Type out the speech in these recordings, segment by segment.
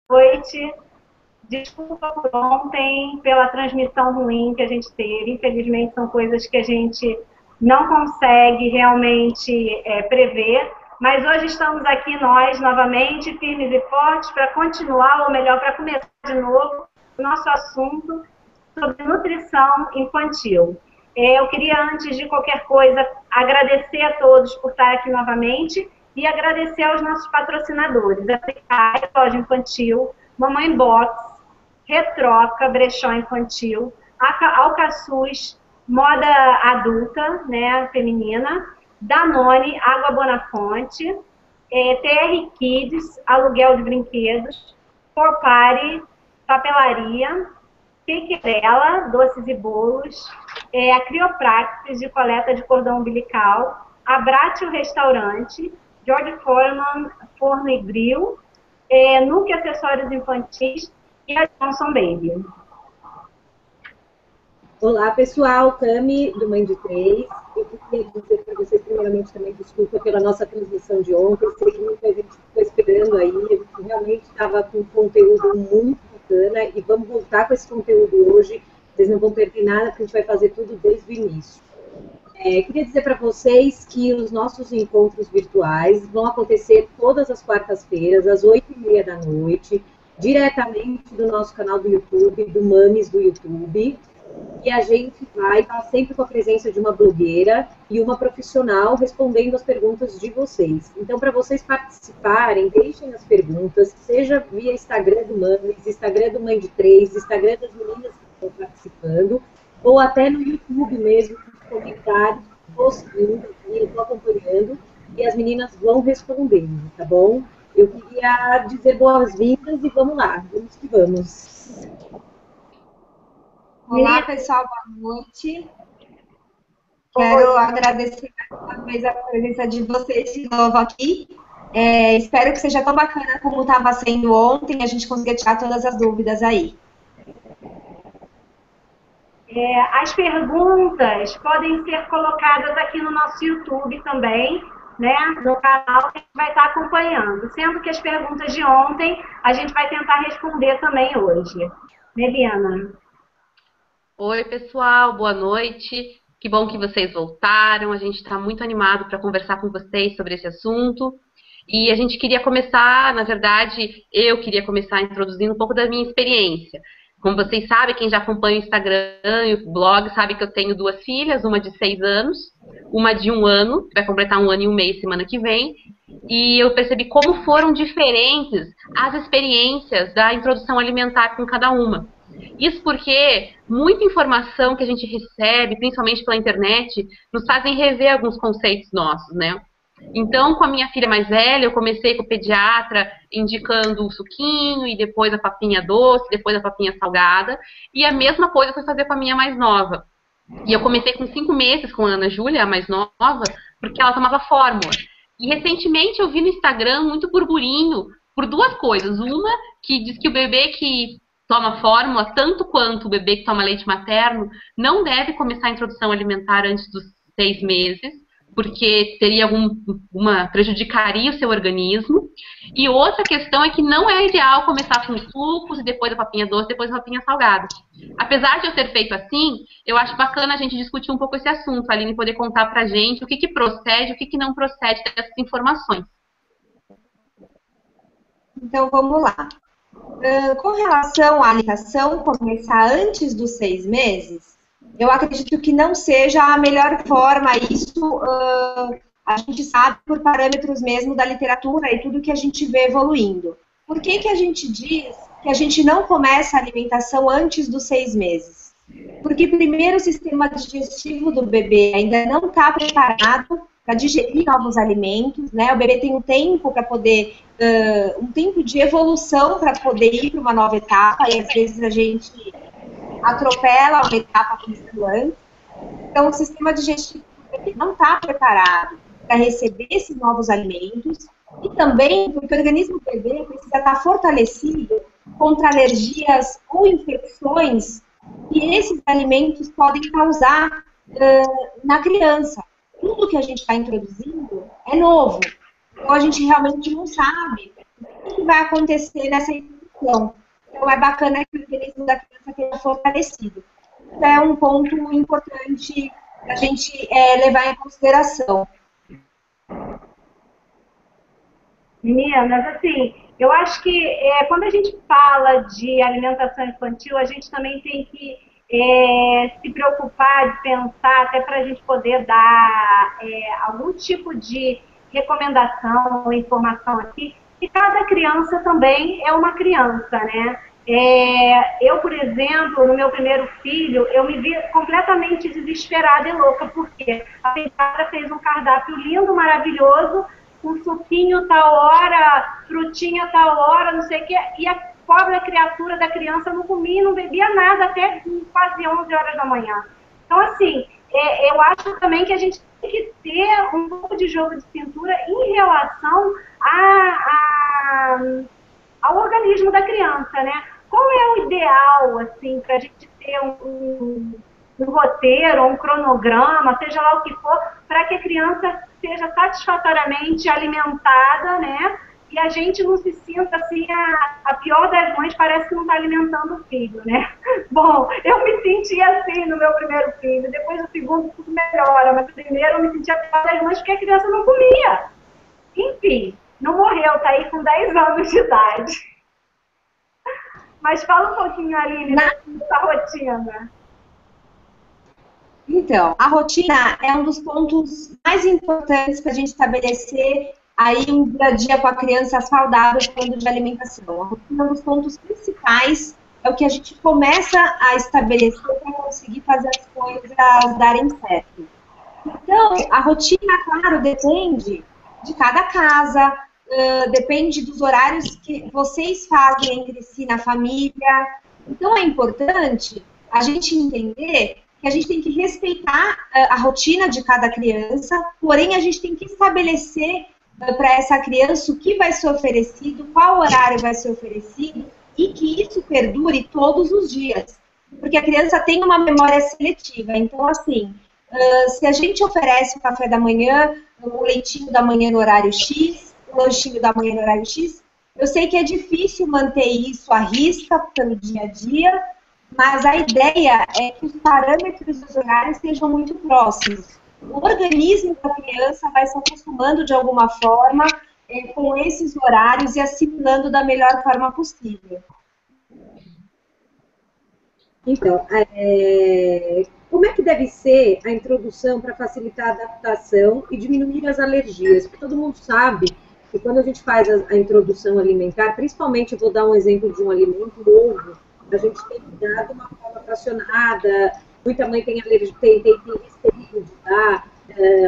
noite. Desculpa por ontem, pela transmissão ruim que a gente teve. Infelizmente, são coisas que a gente não consegue realmente prever. Mas hoje estamos aqui nós, novamente, firmes e fortes, para continuar, ou melhor, para começar de novo o nosso assunto sobre nutrição infantil. Eu queria, antes de qualquer coisa, agradecer a todos por estar aqui novamente e agradecer aos nossos patrocinadores, a Precária, Loja Infantil, Mamãe Box, Retroca, Brechó Infantil, Alcaçuz, Moda Adulta, né, feminina, Danone, Água Bonafonte, TR Kids, Aluguel de Brinquedos, Forpare, Papelaria, Quequerela, Doces e Bolos, a Criopraxis de coleta de cordão umbilical, Abratio Restaurante, George Foreman Forno e Grill, Nuke Acessórios Infantis e a Johnson Baby. Olá, pessoal, Cami, do Mãe de Três. Eu queria dizer para vocês, primeiramente, também desculpa pela nossa transmissão de ontem. Sei que muita gente ficou esperando aí. A gente realmente estava com conteúdo muito bacana e vamos voltar com esse conteúdo hoje. Vocês não vão perder nada, porque a gente vai fazer tudo desde o início. Queria dizer para vocês que os nossos encontros virtuais vão acontecer todas as quartas-feiras, às 8h30 da noite, diretamente do nosso canal do YouTube, do Mames do YouTube. E a gente vai estar sempre com a presença de uma blogueira e uma profissional respondendo as perguntas de vocês. Então, para vocês participarem, deixem as perguntas, seja via Instagram do Mames, Instagram do Mãe de Três, Instagram das meninas que estão participando, ou até no YouTube mesmo, com comentários, postando, eu estou acompanhando, e as meninas vão respondendo, tá bom? Eu queria dizer boas-vindas e vamos lá, vamos que vamos. Olá, pessoal, boa noite. Quero agradecer mais uma vez a presença de vocês de novo aqui. Espero que seja tão bacana como estava sendo ontem, a gente consiga tirar todas as dúvidas aí. As perguntas podem ser colocadas aqui no nosso YouTube também, né, no canal que a gente vai estar acompanhando. Sendo que as perguntas de ontem a gente vai tentar responder também hoje. Meliana? Oi, pessoal, boa noite. Que bom que vocês voltaram. A gente está muito animado para conversar com vocês sobre esse assunto. E a gente queria começar, na verdade, eu queria começar introduzindo um pouco da minha experiência. Como vocês sabem, quem já acompanha o Instagram e o blog sabe que eu tenho duas filhas, uma de 6 anos, uma de 1 ano, que vai completar 1 ano e 1 mês semana que vem. E eu percebi como foram diferentes as experiências da introdução alimentar com cada uma. Isso porque muita informação que a gente recebe, principalmente pela internet, nos fazem rever alguns conceitos nossos, né? Então, com a minha filha mais velha, eu comecei com o pediatra indicando o suquinho, e depois a papinha doce, depois a papinha salgada, e a mesma coisa eu fui fazer com a minha mais nova. E eu comecei com 5 meses com a Ana Júlia, a mais nova, porque ela tomava fórmula. E recentemente eu vi no Instagram muito burburinho por 2 coisas. Uma, que diz que o bebê que toma fórmula, tanto quanto o bebê que toma leite materno, não deve começar a introdução alimentar antes dos 6 meses, porque teria prejudicaria o seu organismo. E outra questão é que não é ideal começar com sucos, e depois a papinha doce, depois a papinha salgada. Apesar de eu ter feito assim, eu acho bacana a gente discutir um pouco esse assunto, a Aline poder contar pra gente o que procede, o que não procede dessas informações. Então, vamos lá. Com relação à alimentação começar antes dos 6 meses, eu acredito que não seja a melhor forma. Isso a gente sabe por parâmetros mesmo da literatura e tudo que a gente vê evoluindo. Por que que a gente diz que a gente não começa a alimentação antes dos 6 meses? Porque primeiro o sistema digestivo do bebê ainda não está preparado para digerir novos alimentos, né? O bebê tem um tempo para poder, um tempo de evolução para poder ir para uma nova etapa, e às vezes a gente atropela uma etapa começando antes. Então o sistema digestivo do bebê não está preparado para receber esses novos alimentos, e também porque o organismo do bebê precisa estar fortalecido contra alergias ou infecções que esses alimentos podem causar na criança. Tudo que a gente está introduzindo é novo. Então, a gente realmente não sabe o que vai acontecer nessa alimentação. Então, é bacana que o organismo da criança esteja fortalecido. Isso é um ponto importante para a gente levar em consideração. Meninas, assim, eu acho que quando a gente fala de alimentação infantil, a gente também tem que se preocupar de pensar, até para a gente poder dar algum tipo de recomendação ou informação aqui, que cada criança também é uma criança, né? Eu, por exemplo, no meu primeiro filho, eu me vi completamente desesperada e louca, porque a pediatra fez um cardápio lindo, maravilhoso, um suquinho tal hora, frutinha tal hora, não sei o quê, e a pobre criatura da criança não comia, não bebia nada até quase 11 horas da manhã. Então, assim, eu acho também que a gente tem que ter um pouco de jogo de cintura em relação ao organismo da criança, né? Qual é o ideal, assim, para a gente ter um roteiro, um cronograma, seja lá o que for, para que a criança seja satisfatoriamente alimentada, né? E a gente não se sinta assim, a pior das mães parece que não está alimentando o filho, né? Bom, eu me senti assim no meu primeiro filho, depois do segundo tudo melhora, mas primeiro eu me senti a pior das mães porque a criança não comia. Enfim, não morreu, está aí com 10 anos de idade. Mas fala um pouquinho, Aline, da rotina. Então, a rotina é um dos pontos mais importantes para a gente estabelecer aí um dia a dia com a criança saudável falando de alimentação. A rotina é um dos pontos principais, é o que a gente começa a estabelecer para conseguir fazer as coisas darem certo. Então, a rotina, claro, depende de cada casa, depende dos horários que vocês fazem entre si na família. Então, é importante a gente entender que a gente tem que respeitar a rotina de cada criança, porém a gente tem que estabelecer para essa criança o que vai ser oferecido, qual horário vai ser oferecido e que isso perdure todos os dias. Porque a criança tem uma memória seletiva, então assim, se a gente oferece o café da manhã, o leitinho da manhã no horário X, o lanchinho da manhã no horário X, eu sei que é difícil manter isso à risca pelo dia a dia, mas a ideia é que os parâmetros dos horários sejam muito próximos. O organismo da criança vai se acostumando de alguma forma com esses horários e assimilando da melhor forma possível. Então, como é que deve ser a introdução para facilitar a adaptação e diminuir as alergias? Porque todo mundo sabe que quando a gente faz a introdução alimentar, principalmente, eu vou dar um exemplo de um alimento, o ovo, a gente tem que dar de uma forma fracionada, muita mãe tem alergia, tem receio de dar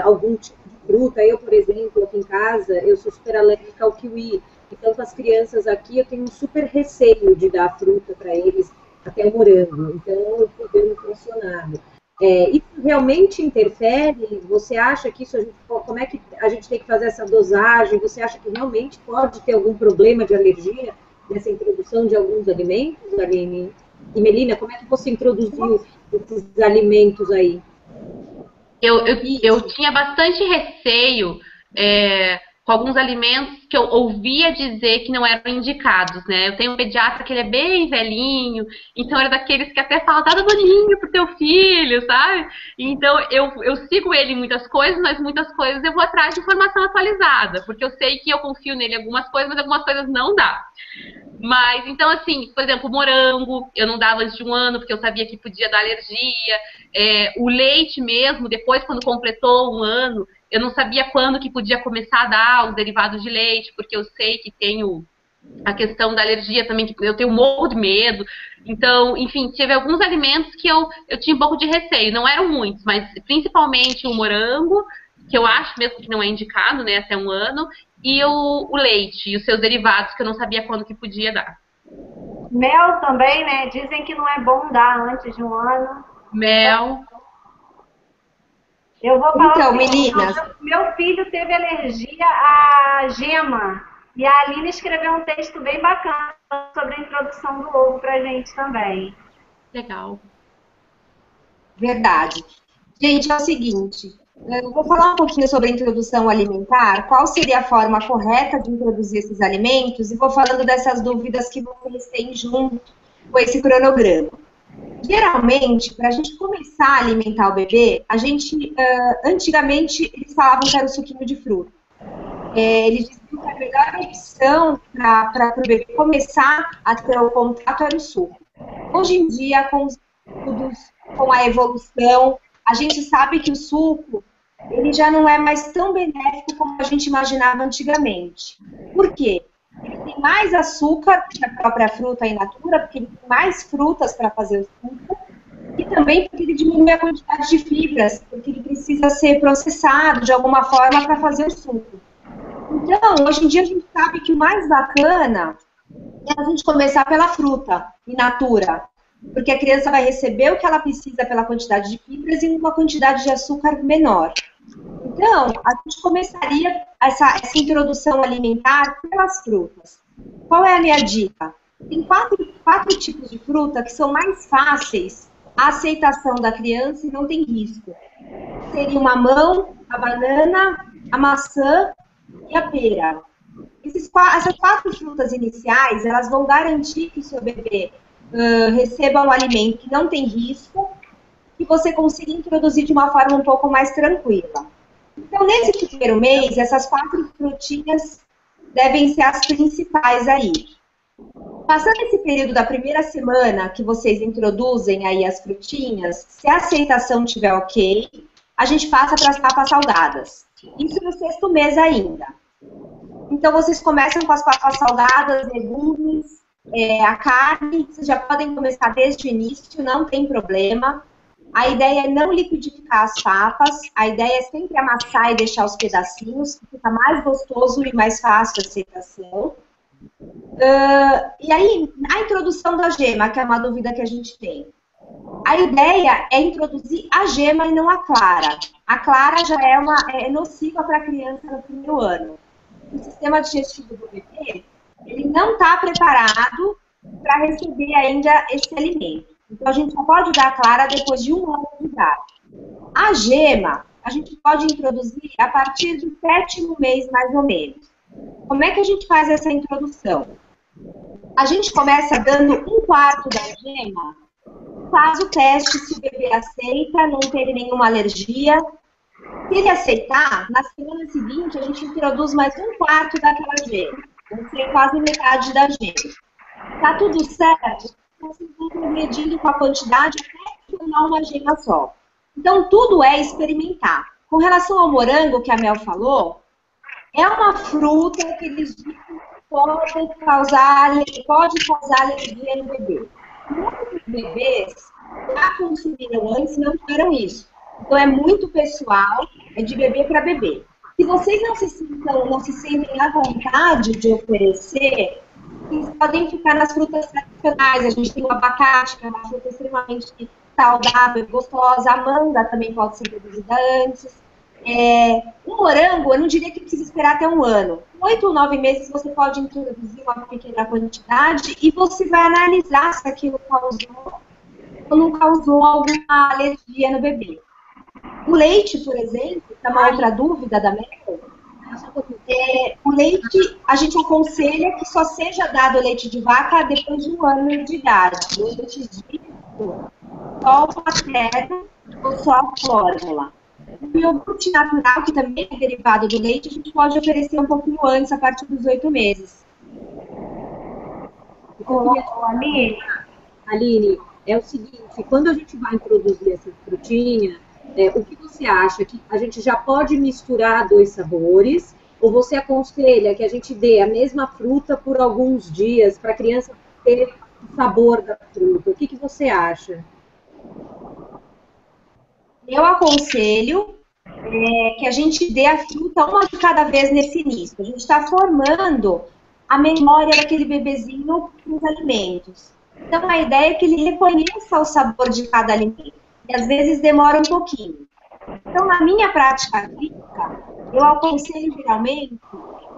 algum tipo de fruta. Eu, por exemplo, aqui em casa, eu sou super alérgica ao kiwi. Então, com as crianças aqui, eu tenho um super receio de dar fruta para eles, até o morango. Então, eu fui dando fracionado. Isso realmente interfere? Você acha que isso, como é que a gente tem que fazer essa dosagem? Você acha que realmente pode ter algum problema de alergia nessa introdução de alguns alimentos, Aline? E Melina, como é que você introduziu esses alimentos aí? Eu tinha bastante receio com alguns alimentos que eu ouvia dizer que não eram indicados, né? Eu tenho um pediatra que ele é bem velhinho, então era daqueles que até fala, dá danoninho pro teu filho, sabe? Então eu sigo ele em muitas coisas, mas muitas coisas eu vou atrás de informação atualizada, porque eu sei que eu confio nele em algumas coisas, mas algumas coisas não dá. Mas, então, assim, por exemplo, morango, eu não dava antes de 1 ano, porque eu sabia que podia dar alergia. O leite mesmo, depois, quando completou 1 ano, eu não sabia quando que podia começar a dar os derivados de leite, porque eu sei que tenho a questão da alergia também, que eu tenho um morro de medo. Então, enfim, tive alguns alimentos que eu tinha um pouco de receio. Não eram muitos, mas principalmente o morango, que eu acho mesmo que não é indicado, né, até 1 ano, e o leite e os seus derivados, que eu não sabia quando que podia dar. Mel também, né? Dizem que não é bom dar antes de 1 ano. Mel. Eu vou falar então, assim, meninas, meu filho teve alergia à gema. E a Aline escreveu um texto bem bacana sobre a introdução do ovo pra gente também. Legal. Verdade. Gente, é o seguinte, Eu vou falar um pouquinho sobre a introdução alimentar, qual seria a forma correta de introduzir esses alimentos, e vou falando dessas dúvidas que vocês têm junto com esse cronograma. Geralmente, para a gente começar a alimentar o bebê, a gente, antigamente, eles falavam que era o suquinho de fruta. Eles diziam que a melhor opção para o bebê começar a ter o contato era o suco. Hoje em dia, com os estudos, com a evolução, a gente sabe que o suco ele já não é mais tão benéfico como a gente imaginava antigamente. Por quê? Ele tem mais açúcar que a própria fruta in natura, porque ele tem mais frutas para fazer o suco, e também porque ele diminui a quantidade de fibras, porque ele precisa ser processado de alguma forma para fazer o suco. Então, hoje em dia a gente sabe que o mais bacana é a gente começar pela fruta in natura, porque a criança vai receber o que ela precisa pela quantidade de fibras e uma quantidade de açúcar menor. Então, a gente começaria essa introdução alimentar pelas frutas. Qual é a minha dica? Tem quatro tipos de fruta que são mais fáceis a aceitação da criança e não tem risco. Seria o mamão, a banana, a maçã e a pera. Essas 4 frutas iniciais, elas vão garantir que o seu bebê receba um alimento que não tem risco e você consiga introduzir de uma forma um pouco mais tranquila. Então, nesse primeiro mês, essas 4 frutinhas devem ser as principais aí. Passando esse período da primeira semana que vocês introduzem aí as frutinhas, se a aceitação estiver ok, a gente passa para as papas salgadas. Isso no 6º mês ainda. Então, vocês começam com as papas salgadas, legumes, a carne, vocês já podem começar desde o início, não tem problema. A ideia é não liquidificar as papas, a ideia é sempre amassar e deixar os pedacinhos, que fica mais gostoso e mais fácil a aceitação. E aí, a introdução da gema, que é uma dúvida que a gente tem. A ideia é introduzir a gema e não a clara. A clara já é nociva para a criança no primeiro ano. O sistema digestivo do bebê, ele não está preparado para receber ainda esse alimento. Então, a gente só pode dar a clara depois de 1 ano de idade. A gema, a gente pode introduzir a partir do 7º mês, mais ou menos. Como é que a gente faz essa introdução? A gente começa dando 1/4 da gema, faz o teste se o bebê aceita, não teve nenhuma alergia. Se ele aceitar, na semana seguinte, a gente introduz mais 1/4 daquela gema. Vai ser quase metade da gema. Tá tudo certo? Vocês vão medindo com a quantidade até tornar uma gema só. Então, tudo é experimentar. Com relação ao morango, que a Mel falou, é uma fruta que eles dizem que pode causar alergia no bebê. Muitos bebês já consumiram antes e não tiveram isso. Então, é muito pessoal, é de bebê para bebê. Se vocês não se sentem à vontade de oferecer, vocês podem ficar nas frutas tradicionais. A gente tem o abacate, que é uma fruta extremamente saudável, gostosa. A manga também pode ser introduzida antes. O morango, eu não diria que precisa esperar até 1 ano. 8 ou 9 meses você pode introduzir uma pequena quantidade e você vai analisar se aquilo causou ou não causou alguma alergia no bebê. O leite, por exemplo, que é uma outra dúvida da Mel, o leite, a gente aconselha que só seja dado leite de vaca depois de 1 ano de idade. Leite de só o materno ou só a fórmula. O iogurte natural, que também é derivado do leite, a gente pode oferecer um pouquinho antes, a partir dos 8 meses. Aline, é o seguinte, quando a gente vai introduzir essa frutinha, o que você acha? Que a gente já pode misturar 2 sabores? Ou você aconselha que a gente dê a mesma fruta por alguns dias para a criança ter o sabor da fruta? O que você acha? Eu aconselho que a gente dê a fruta uma de cada vez nesse início. A gente está formando a memória daquele bebezinho nos alimentos. Então, a ideia é que ele reconheça o sabor de cada alimento. E, às vezes, demora um pouquinho. Então, na minha prática clínica, eu aconselho, geralmente,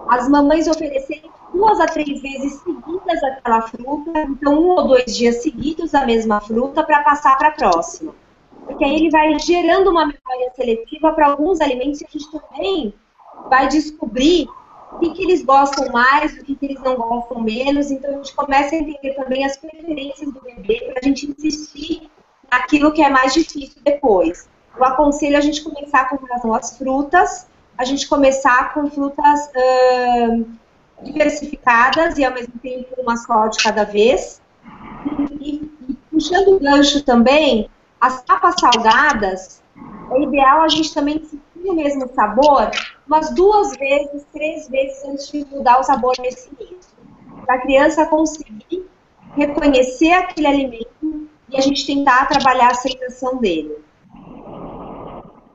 as mamães oferecerem 2 a 3 vezes seguidas aquela fruta. Então, 1 ou 2 dias seguidos a mesma fruta para passar para a próxima. Porque porque aí ele vai gerando uma memória seletiva para alguns alimentos e a gente também vai descobrir o que eles gostam mais, o que eles não gostam menos. Então, a gente começa a entender também as preferências do bebê para a gente insistir naquilo que é mais difícil depois. Eu aconselho a gente começar com relação às frutas, a gente começar com frutas diversificadas e, ao mesmo tempo, uma só de cada vez. E puxando o gancho também, as papas salgadas, é ideal a gente também sentir o mesmo sabor umas 2 vezes, 3 vezes antes de mudar o sabor nesse início. Para a criança conseguir reconhecer aquele alimento e a gente tentar trabalhar a aceitação dele.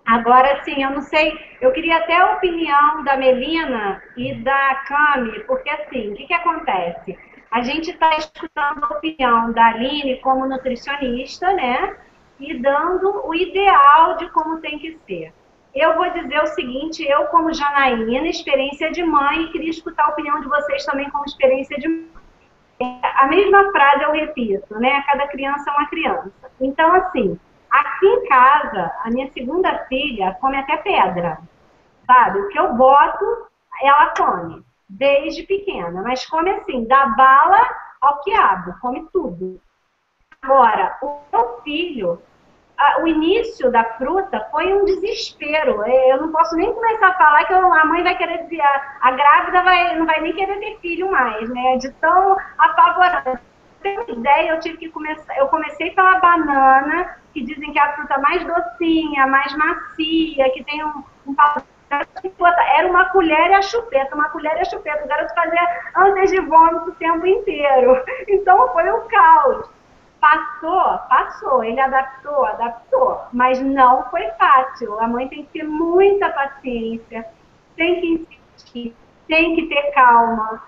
Agora, sim, eu não sei, eu queria até a opinião da Melina e da Cami, porque assim, o que acontece? A gente está escutando a opinião da Aline como nutricionista, né? E dando o ideal de como tem que ser. Eu vou dizer o seguinte, eu como Janaína, experiência de mãe, queria escutar a opinião de vocês também como experiência de mãe. A mesma frase eu repito, né? Cada criança é uma criança. Então, assim, aqui em casa, a minha segunda filha come até pedra, sabe? O que eu boto, ela come, desde pequena. Mas come assim, da bala ao quiabo, come tudo. Agora, o meu filho, o início da fruta foi um desespero. Eu não posso nem começar a falar que a mãe vai querer dizer, a grávida não vai nem querer ter filho mais, né? De tão apavorada. Pra ter uma ideia, eu comecei pela banana, que dizem que é a fruta mais docinha, mais macia, que tem um padrão. Era uma colher e a chupeta, uma colher e a chupeta. O garoto fazia antes de vômito o tempo inteiro. Então foi um caos. Passou, ele adaptou, mas não foi fácil. A mãe tem que ter muita paciência, tem que insistir, tem que ter calma.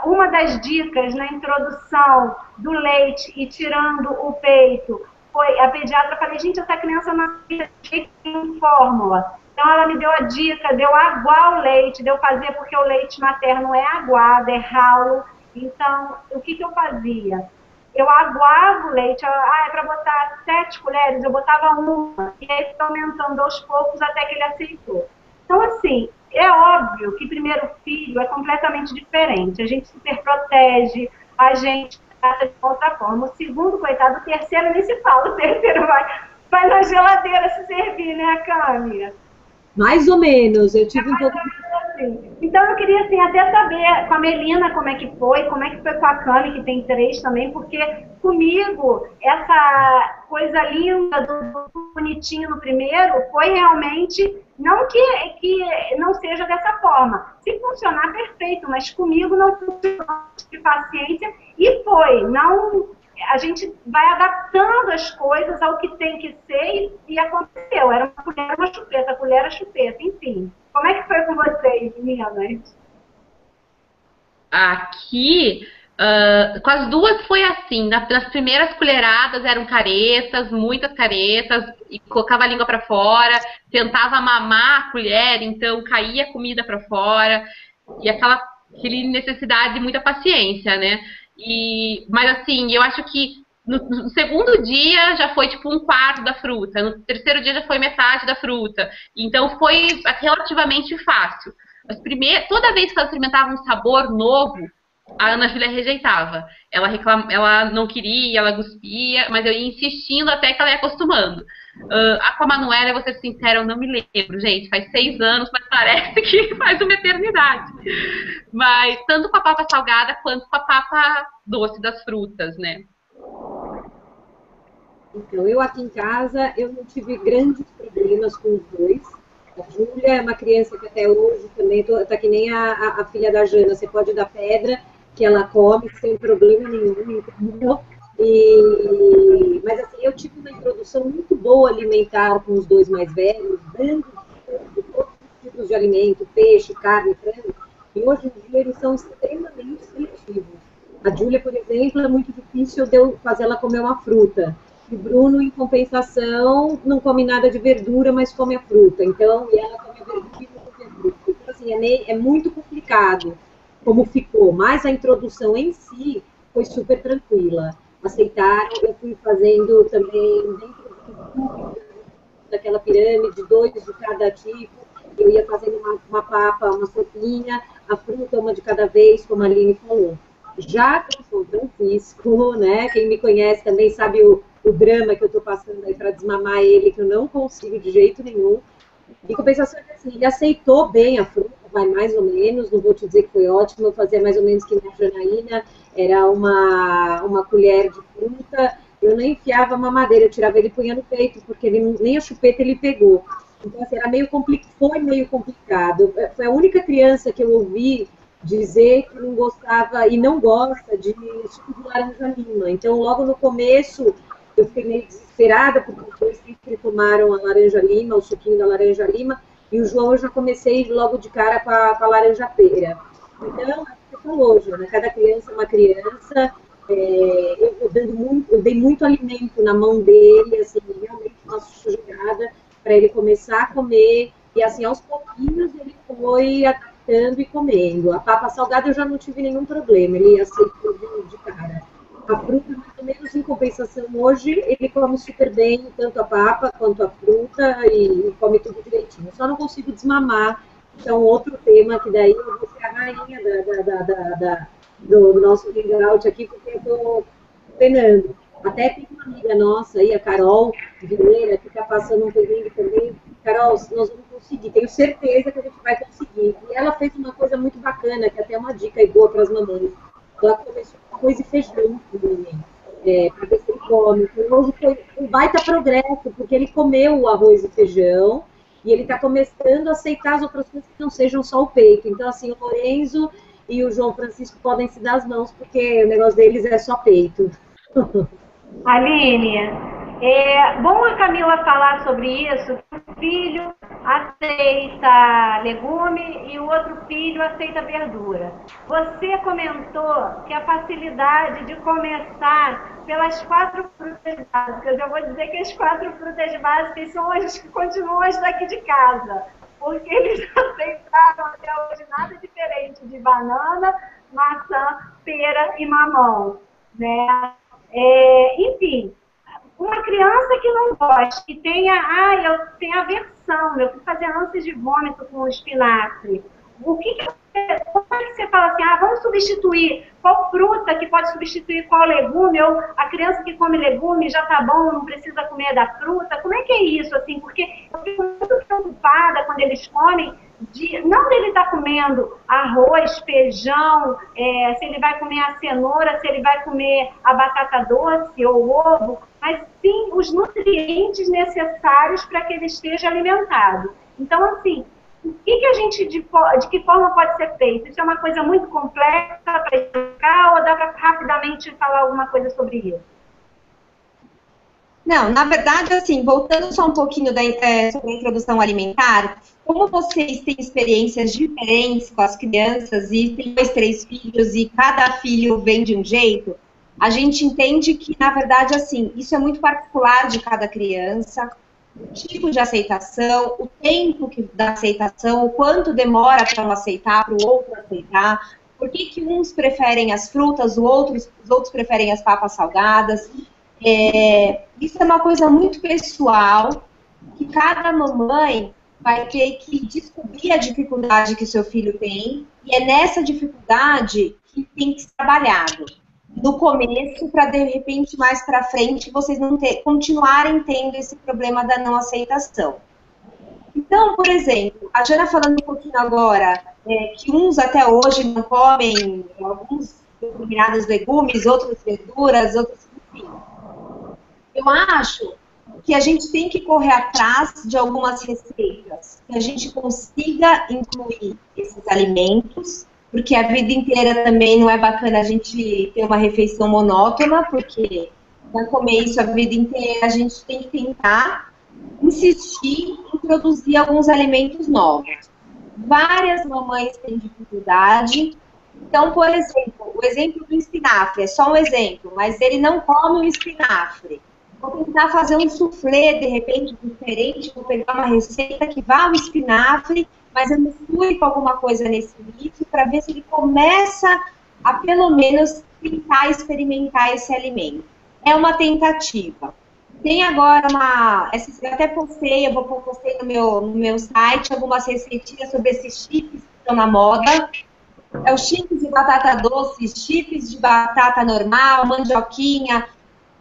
Uma das dicas na introdução do leite e tirando o peito, foi a pediatra, falei, gente, essa criança não tem fórmula. Então ela me deu a dica de eu aguar o leite, de eu fazer, porque o leite materno é aguado, é ralo. Então, o que eu fazia? Eu aguava o leite, é para botar 7 colheres, eu botava 1, e aí foi aumentando aos poucos até que ele aceitou. Então, assim, é óbvio que primeiro filho é completamente diferente, a gente super protege, a gente trata de outra forma. O segundo, coitado, o terceiro nem se fala, o terceiro vai na geladeira se servir, né, Câmara? Mais ou menos, eu tive um pouco... Então eu queria assim, até saber com a Melina como é que foi com a Cami, que tem 3 também, porque comigo essa coisa linda do bonitinho no primeiro foi realmente, não que não seja dessa forma, se funcionar perfeito, mas comigo não funcionou, de paciência, e foi, não... A gente vai adaptando as coisas ao que tem que ser e aconteceu. Era uma colher, uma chupeta, colher, a chupeta, enfim. Como é que foi com vocês, meninas? Aqui, com as duas foi assim. Nas primeiras colheradas eram caretas, muitas caretas, e colocava a língua para fora, tentava mamar a colher, então caía a comida para fora, e aquela necessidade de muita paciência, né? Mas assim, eu acho que no segundo dia já foi tipo 1/4 da fruta, no terceiro dia já foi metade da fruta, então foi relativamente fácil. Mas toda vez que ela experimentava um sabor novo, a Ana Júlia rejeitava. Ela não queria, ela cuspia, mas eu ia insistindo até que ela ia acostumando. Com a Manuela, vou ser sincera, eu não me lembro, gente, faz 6 anos, mas parece que faz uma eternidade. Mas tanto com a papa salgada quanto com a papa doce das frutas, né? Então, eu aqui em casa, eu não tive grandes problemas com os dois. A Júlia é uma criança que até hoje também tá que nem a filha da Jana, você pode dar pedra, que ela come sem problema nenhum, entendeu? Mas assim, eu tive uma introdução muito boa alimentar com os dois mais velhos, dando todos os tipos de alimento, peixe, carne, frango, e hoje em dia eles são extremamente seletivos. A Júlia, por exemplo, é muito difícil de eu fazer ela comer uma fruta. E o Bruno, em compensação, não come nada de verdura, mas come a fruta. Então, e ela come a verdura e não come a fruta. Então, assim, é muito complicado como ficou. Mas a introdução em si foi super tranquila. Aceitaram, eu fui fazendo também dentro do daquela pirâmide, 2 de cada tipo. Eu ia fazendo uma papa, uma sopinha, a fruta uma de cada vez, como a Aline falou. Já com o São Francisco, né? Quem me conhece também sabe o drama que eu estou passando aí para desmamar ele, que eu não consigo de jeito nenhum. De compensação, assim, ele aceitou bem a fruta, vai mais ou menos, não vou te dizer que foi ótimo, eu fazia mais ou menos que na Janaína, era uma colher de fruta, eu nem enfiava a mamadeira, eu tirava ele e punha no peito, porque ele, nem a chupeta ele pegou. Então, assim, era foi meio complicado. Foi a única criança que eu ouvi dizer que não gostava e não gosta de suco de laranja-lima. Então, logo no começo, eu fiquei meio desesperada, porque os dois sempre tomaram a laranja-lima, o suquinho da laranja-lima, e o João eu já comecei logo de cara com a laranja-pera. Então, você falou, Jana, cada criança é uma criança. Eu dei muito alimento na mão dele, assim, realmente uma sujada, para ele começar a comer, e assim, aos pouquinhos ele foi adaptando e comendo. A papa salgada eu já não tive nenhum problema, ele aceitou de cara. A fruta, mais ou menos em compensação, hoje ele come super bem, tanto a papa quanto a fruta, e come tudo direitinho. Eu só não consigo desmamar, que é um outro tema, que daí eu vou ser a rainha do nosso hangout aqui, porque eu estou penando. Até tem uma amiga nossa aí, a Carol Vieira, que está passando um perrengue também. Carol, nós vamos conseguir, tenho certeza que a gente vai conseguir. E ela fez uma coisa muito bacana, que é até uma dica aí boa para as mamães. Ela começou com arroz e feijão para ver se ele come. Então, hoje foi um baita progresso, porque ele comeu o arroz e feijão e ele está começando a aceitar as outras coisas que não sejam só o peito. Então, assim, o Lorenzo e o João Francisco podem se dar as mãos, porque o negócio deles é só peito. Aline, é bom a Camila falar sobre isso, que o filho aceita legume e o outro filho aceita verdura. Você comentou que a facilidade de começar pelas 4 frutas básicas, eu vou dizer que as 4 frutas básicas são as que continuam as daqui de casa, porque eles aceitaram até hoje nada diferente de banana, maçã, pera e mamão, né? Enfim, uma criança que não gosta, que tenha, eu tenho aversão, eu fui fazer ânsia de vômito com espinafre. Como é que você fala assim, vamos substituir qual fruta que pode substituir qual legume, ou a criança que come legume já tá bom, não precisa comer da fruta? Como é que é isso, assim? Porque eu fico muito preocupada quando eles comem, não dele estar comendo arroz, feijão, se ele vai comer a cenoura, se ele vai comer a batata doce ou o ovo, mas sim os nutrientes necessários para que ele esteja alimentado. Então, assim, o que a gente, de que forma pode ser feito? Isso é uma coisa muito complexa para explicar ou dá para rapidamente falar alguma coisa sobre isso? Não, na verdade, assim, voltando só um pouquinho sobre a introdução alimentar, como vocês têm experiências diferentes com as crianças e têm 2, 3 filhos e cada filho vem de um jeito, a gente entende que, na verdade, assim, isso é muito particular de cada criança, o tipo de aceitação, o tempo da aceitação, o quanto demora para um aceitar, para o outro aceitar, por que uns preferem as frutas, os outros preferem as papas salgadas. Isso é uma coisa muito pessoal, que cada mamãe vai ter que descobrir a dificuldade que o seu filho tem, e é nessa dificuldade que tem que ser trabalhado. No começo, para de repente, mais para frente, vocês não continuarem tendo esse problema da não aceitação. Então, por exemplo, a Jana falando um pouquinho agora, que uns até hoje não comem alguns determinados legumes, outros verduras, outros, enfim. Eu acho que a gente tem que correr atrás de algumas receitas, que a gente consiga incluir esses alimentos, porque a vida inteira também não é bacana a gente ter uma refeição monótona, porque para comer isso a vida inteira a gente tem que tentar insistir em introduzir alguns alimentos novos. Várias mamães têm dificuldade. Então, por exemplo, o exemplo do espinafre é só um exemplo, mas ele não come o espinafre. Vou tentar fazer um soufflé, de repente, diferente, vou pegar uma receita que vá ao espinafre, mas eu misture com alguma coisa nesse início para ver se ele começa a, pelo menos, tentar experimentar esse alimento. É uma tentativa. Tem agora eu até postei, postei no meu site algumas receitinhas sobre esses chips que estão na moda. É os chips de batata doce, chips de batata normal, mandioquinha.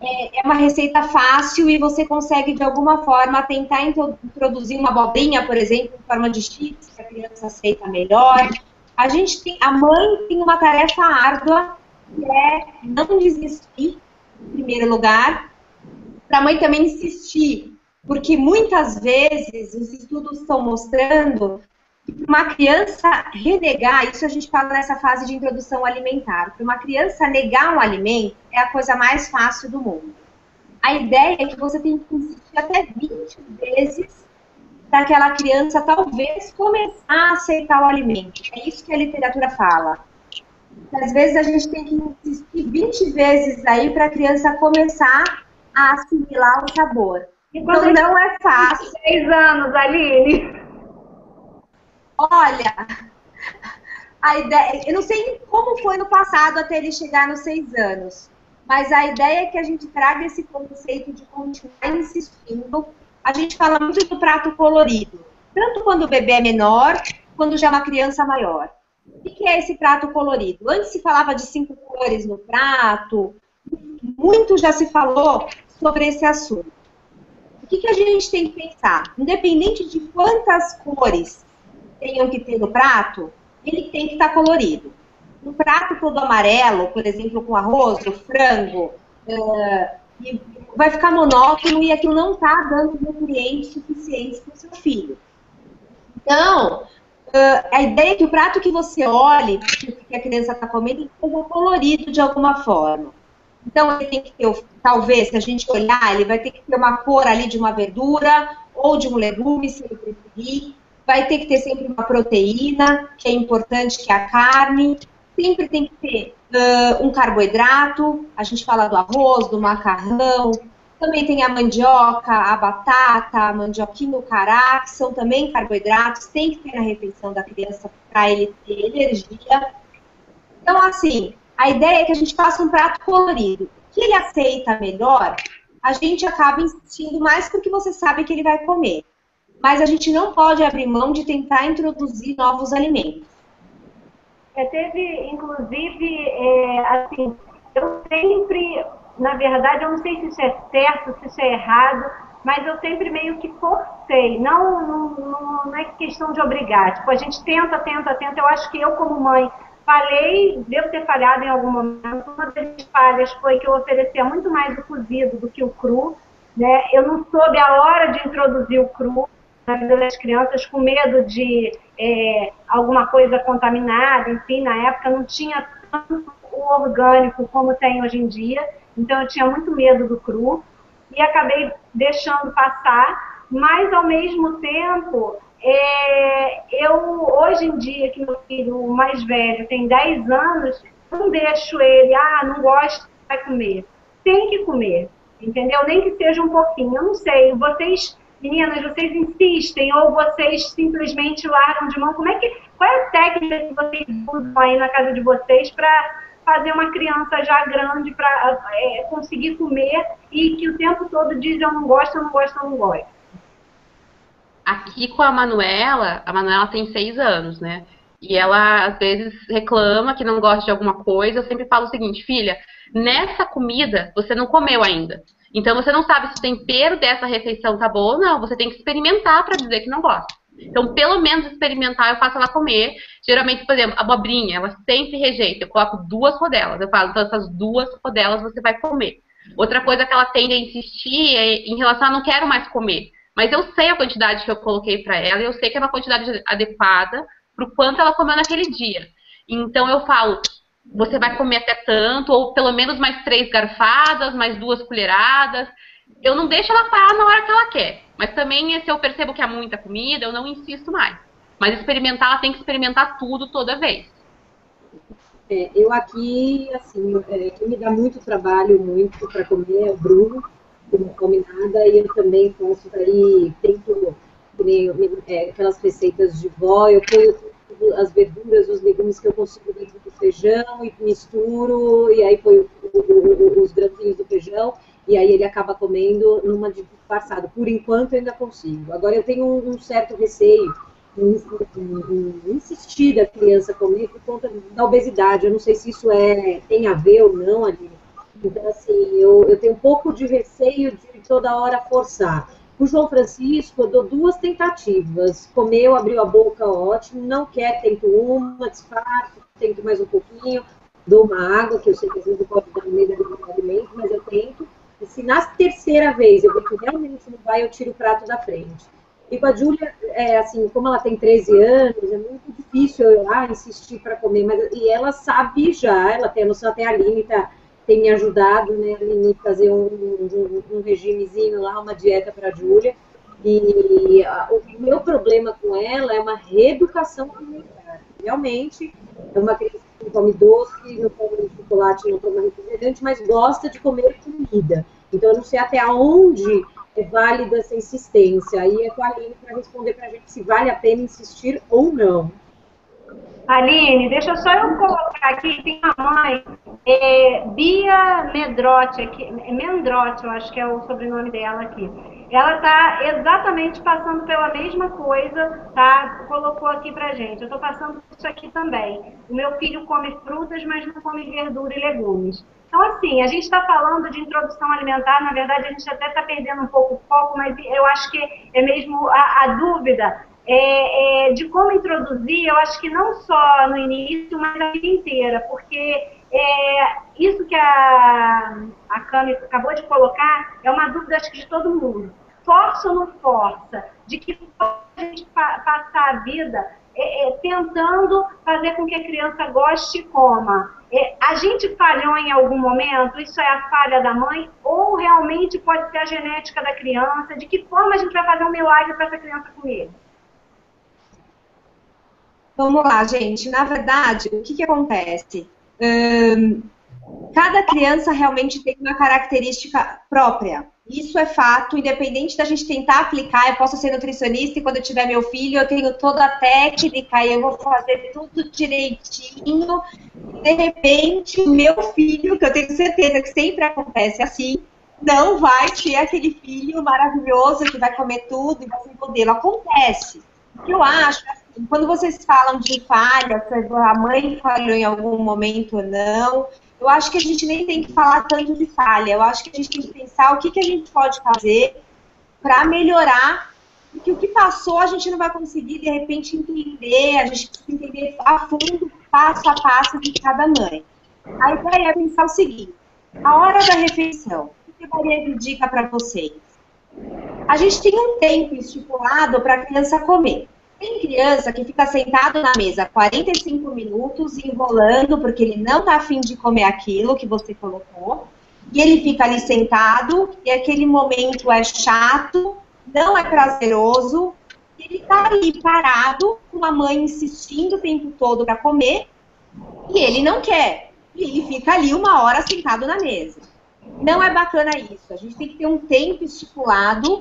É uma receita fácil e você consegue, de alguma forma, tentar introduzir uma abobrinha, por exemplo, em forma de chips, que a criança aceita melhor. A mãe tem uma tarefa árdua, que é não desistir, em primeiro lugar, para a mãe também insistir, porque muitas vezes os estudos estão mostrando que para uma criança renegar, isso a gente fala nessa fase de introdução alimentar, para uma criança negar um alimento é a coisa mais fácil do mundo. A ideia é que você tem que insistir até 20 vezes para aquela criança talvez começar a aceitar o alimento. É isso que a literatura fala. Às vezes a gente tem que insistir 20 vezes aí para a criança começar a assimilar o sabor. Então não é fácil. 6 anos, Aline. Olha, a ideia, eu não sei como foi no passado até ele chegar nos 6 anos, mas a ideia é que a gente traga esse conceito de continuar insistindo. A gente fala muito do prato colorido, tanto quando o bebê é menor, quando já é uma criança maior. O que é esse prato colorido? Antes se falava de 5 cores no prato, muito já se falou sobre esse assunto. O que a gente tem que pensar? Independente de quantas cores tenham que ter no prato, ele tem que estar colorido. Um prato todo amarelo, por exemplo, com arroz, ou frango, vai ficar monótono e aquilo não está dando nutrientes suficientes para o seu filho. Então, a ideia é que o prato que você olhe, que a criança está comendo, seja colorido de alguma forma. Então, ele tem que ter, talvez, se a gente olhar, ele vai ter que ter uma cor ali de uma verdura ou de um legume, se ele preferir. Vai ter que ter sempre uma proteína, que é importante, que é a carne. Sempre tem que ter um carboidrato. A gente fala do arroz, do macarrão. Também tem a mandioca, a batata, a mandioquinha, o cará, que são também carboidratos. Tem que ter na refeição da criança para ele ter energia. Então, assim, a ideia é que a gente faça um prato colorido. O que ele aceita melhor, a gente acaba insistindo mais porque você sabe que ele vai comer. Mas a gente não pode abrir mão de tentar introduzir novos alimentos. Teve, inclusive, assim, eu sempre, na verdade, eu não sei se isso é certo, se isso é errado, mas eu sempre meio que forcei. Não é questão de obrigar. Tipo, a gente tenta. Eu acho que eu, como mãe, falhei, devo ter falhado em algum momento. Uma das falhas foi que eu oferecia muito mais o cozido do que o cru, né? Eu não soube a hora de introduzir o cru na vida das crianças, com medo de alguma coisa contaminada, enfim, na época não tinha tanto o orgânico como tem hoje em dia, então eu tinha muito medo do cru e acabei deixando passar, mas ao mesmo tempo, eu hoje em dia, que meu filho mais velho tem 10 anos, não deixo ele, não gosto, vai comer. Tem que comer, entendeu? Nem que seja um pouquinho, eu não sei, meninas, vocês insistem ou vocês simplesmente largam de mão? Qual é a técnica que vocês usam aí na casa de vocês para fazer uma criança já grande para conseguir comer e que o tempo todo diz eu não gosto? Aqui com a Manuela tem 6 anos, né? E ela às vezes reclama que não gosta de alguma coisa. Eu sempre falo o seguinte, filha, nessa comida você não comeu ainda. Então você não sabe se o tempero dessa refeição tá bom ou não. Você tem que experimentar para dizer que não gosta. Então, pelo menos experimentar, eu faço ela comer. Geralmente, por exemplo, a abobrinha, ela sempre rejeita. Eu coloco 2 rodelas. Eu falo, então essas 2 rodelas você vai comer. Outra coisa que ela tende a insistir é em relação a não quero mais comer. Mas eu sei a quantidade que eu coloquei para ela e eu sei que é uma quantidade adequada para o quanto ela comeu naquele dia. Então eu falo, você vai comer até tanto, ou pelo menos mais 3 garfadas, mais 2 colheradas. Eu não deixo ela parar na hora que ela quer. Mas também, se eu percebo que é muita comida, eu não insisto mais. Mas experimentar, ela tem que experimentar tudo toda vez. Eu aqui, assim, quem me dá muito trabalho, muito para comer é o Bruno, que não come nada, e eu também faço daí, tento, aquelas receitas de vó, eu ponho as verduras, os legumes que eu consigo dentro do feijão e misturo, e aí ponho os grãozinhos do feijão, e aí ele acaba comendo numa disfarçada. Por enquanto, eu ainda consigo. Agora, eu tenho um certo receio em insistir da criança comer por conta da obesidade. Eu não sei se isso tem a ver ou não, Aline. Então, assim, eu tenho um pouco de receio de toda hora forçar. O João Francisco, eu dou 2 tentativas. Comeu, abriu a boca, ótimo. Não quer, tento uma, disfarço, tento mais um pouquinho. Dou uma água, que eu sei que às vezes eu posso dar no meio do alimento, mas eu tento. E se na terceira vez eu ver que realmente não vai, eu tiro o prato da frente. E com a Júlia, assim, como ela tem 13 anos, é muito difícil eu insistir para comer. E ela sabe já, ela tem a noção, até a Aline tem me ajudado, né, a Aline, fazer um regimezinho lá, uma dieta para a Júlia. E o meu problema com ela é uma reeducação alimentar. Realmente, é uma criança que não come doce, não come chocolate, não toma refrigerante, mas gosta de comer comida. Então, eu não sei até onde é válida essa insistência. Aí é com a Aline para responder para a gente se vale a pena insistir ou não. Aline, deixa só eu colocar aqui, tem uma mãe, Bia Mendrotti, Mendrotti, eu acho que é o sobrenome dela aqui. Ela está exatamente passando pela mesma coisa, tá? Colocou aqui pra gente. Eu estou passando por isso aqui também. O meu filho come frutas, mas não come verdura e legumes. Então, assim, a gente está falando de introdução alimentar, na verdade a gente até está perdendo um pouco o foco, mas eu acho que é mesmo a dúvida de como introduzir, eu acho que não só no início, mas a vida inteira, porque isso que a Cami acabou de colocar é uma dúvida, acho que de todo mundo. Força ou não força? De que forma a gente passar a vida tentando fazer com que a criança goste e coma? A gente falhou em algum momento? Isso é a falha da mãe? Ou realmente pode ser a genética da criança? De que forma a gente vai fazer um milagre para essa criança comer? Vamos lá, gente. Na verdade, o que acontece? Cada criança realmente tem uma característica própria. Isso é fato, independente da gente tentar aplicar. Eu posso ser nutricionista e quando eu tiver meu filho, eu tenho toda a técnica e eu vou fazer tudo direitinho. E, de repente, o meu filho, que eu tenho certeza que sempre acontece assim, não vai ter aquele filho maravilhoso que vai comer tudo e vai ser modelo. Acontece. O que eu acho, assim, quando vocês falam de falha, se a mãe falhou em algum momento ou não, eu acho que a gente nem tem que falar tanto de falha. Eu acho que a gente tem que pensar o que a gente pode fazer para melhorar, porque o que passou a gente não vai conseguir, de repente, entender, a gente precisa entender a fundo, passo a passo de cada mãe. A ideia é pensar o seguinte, a hora da refeição, o que eu daria de dica para vocês? A gente tem um tempo estipulado para a criança comer. Tem criança que fica sentado na mesa 45 minutos enrolando porque ele não está afim de comer aquilo que você colocou. E ele fica ali sentado e aquele momento é chato, não é prazeroso. E ele está ali parado com a mãe insistindo o tempo todo para comer e ele não quer. E ele fica ali 1 hora sentado na mesa. Não é bacana isso. A gente tem que ter um tempo estipulado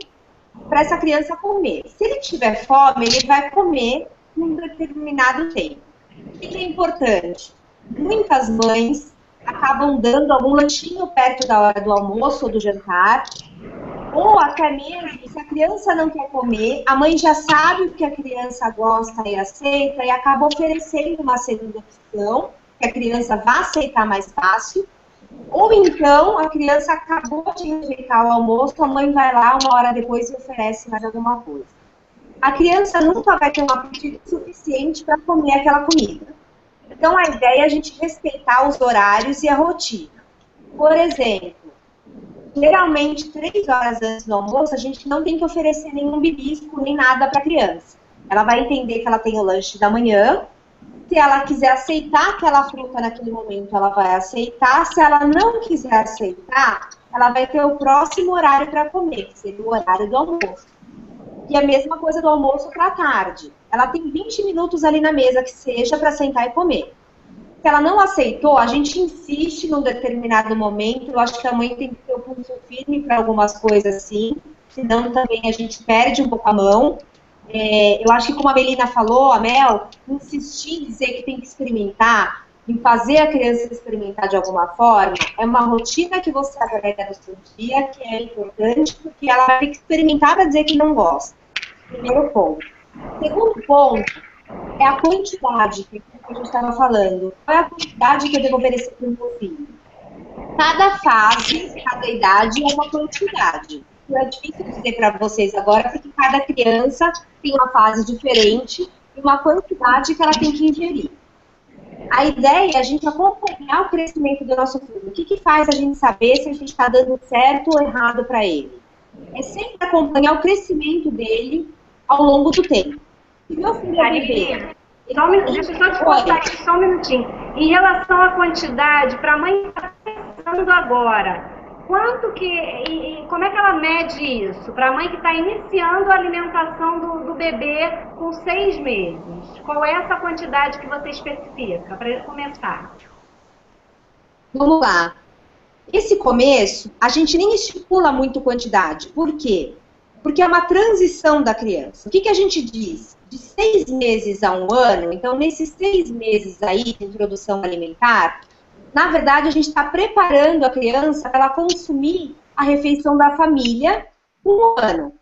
para essa criança comer. Se ele tiver fome, ele vai comer num determinado tempo. O que é importante? Muitas mães acabam dando algum lanchinho perto da hora do almoço ou do jantar, ou até mesmo, se a criança não quer comer, a mãe já sabe o que a criança gosta e aceita e acaba oferecendo uma segunda opção, que a criança vai aceitar mais fácil. Ou então, a criança acabou de rejeitar o almoço, a mãe vai lá 1 hora depois e oferece mais alguma coisa. A criança nunca vai ter um apetite suficiente para comer aquela comida. Então, a ideia é a gente respeitar os horários e a rotina. Por exemplo, geralmente 3 horas antes do almoço, a gente não tem que oferecer nenhum belisco, nem nada para a criança. Ela vai entender que ela tem o lanche da manhã. Se ela quiser aceitar aquela fruta naquele momento, ela vai aceitar. Se ela não quiser aceitar, ela vai ter o próximo horário para comer, que seria o horário do almoço. E a mesma coisa do almoço para a tarde. Ela tem 20 minutos ali na mesa, que seja, para sentar e comer. Se ela não aceitou, a gente insiste num determinado momento. Eu acho que a mãe tem que ter o pulso firme para algumas coisas assim, senão também a gente perde um pouco a mão. Eu acho que, como a Melina falou, a Mel, insistir em dizer que tem que experimentar, em fazer a criança experimentar de alguma forma, é uma rotina que você agrega no seu dia, que é importante, porque ela vai ter que experimentar para dizer que não gosta. Primeiro ponto. Segundo ponto, é a quantidade que a gente estava falando. Qual é a quantidade que eu devo oferecer para o meu filho? Cada fase, cada idade é uma quantidade. É difícil dizer para vocês agora, porque cada criança tem uma fase diferente e uma quantidade que ela tem que ingerir. A ideia é a gente acompanhar o crescimento do nosso filho. O que faz a gente saber se a gente está dando certo ou errado para ele? É sempre acompanhar o crescimento dele ao longo do tempo. Se meu filho é bebê... Deixa eu só te cortar aqui só um minutinho. Em relação à quantidade, para a mãe que está pensando agora, quanto que, como é que ela mede isso? Para a mãe que está iniciando a alimentação do bebê com 6 meses, qual é essa quantidade que você especifica para ele começar? Vamos lá. Esse começo, a gente nem estipula muito quantidade. Por quê? Porque é uma transição da criança. O que a gente diz? De 6 meses a 1 ano, então nesses 6 meses aí de introdução alimentar, na verdade a gente está preparando a criança para ela consumir a refeição da família por 1 ano.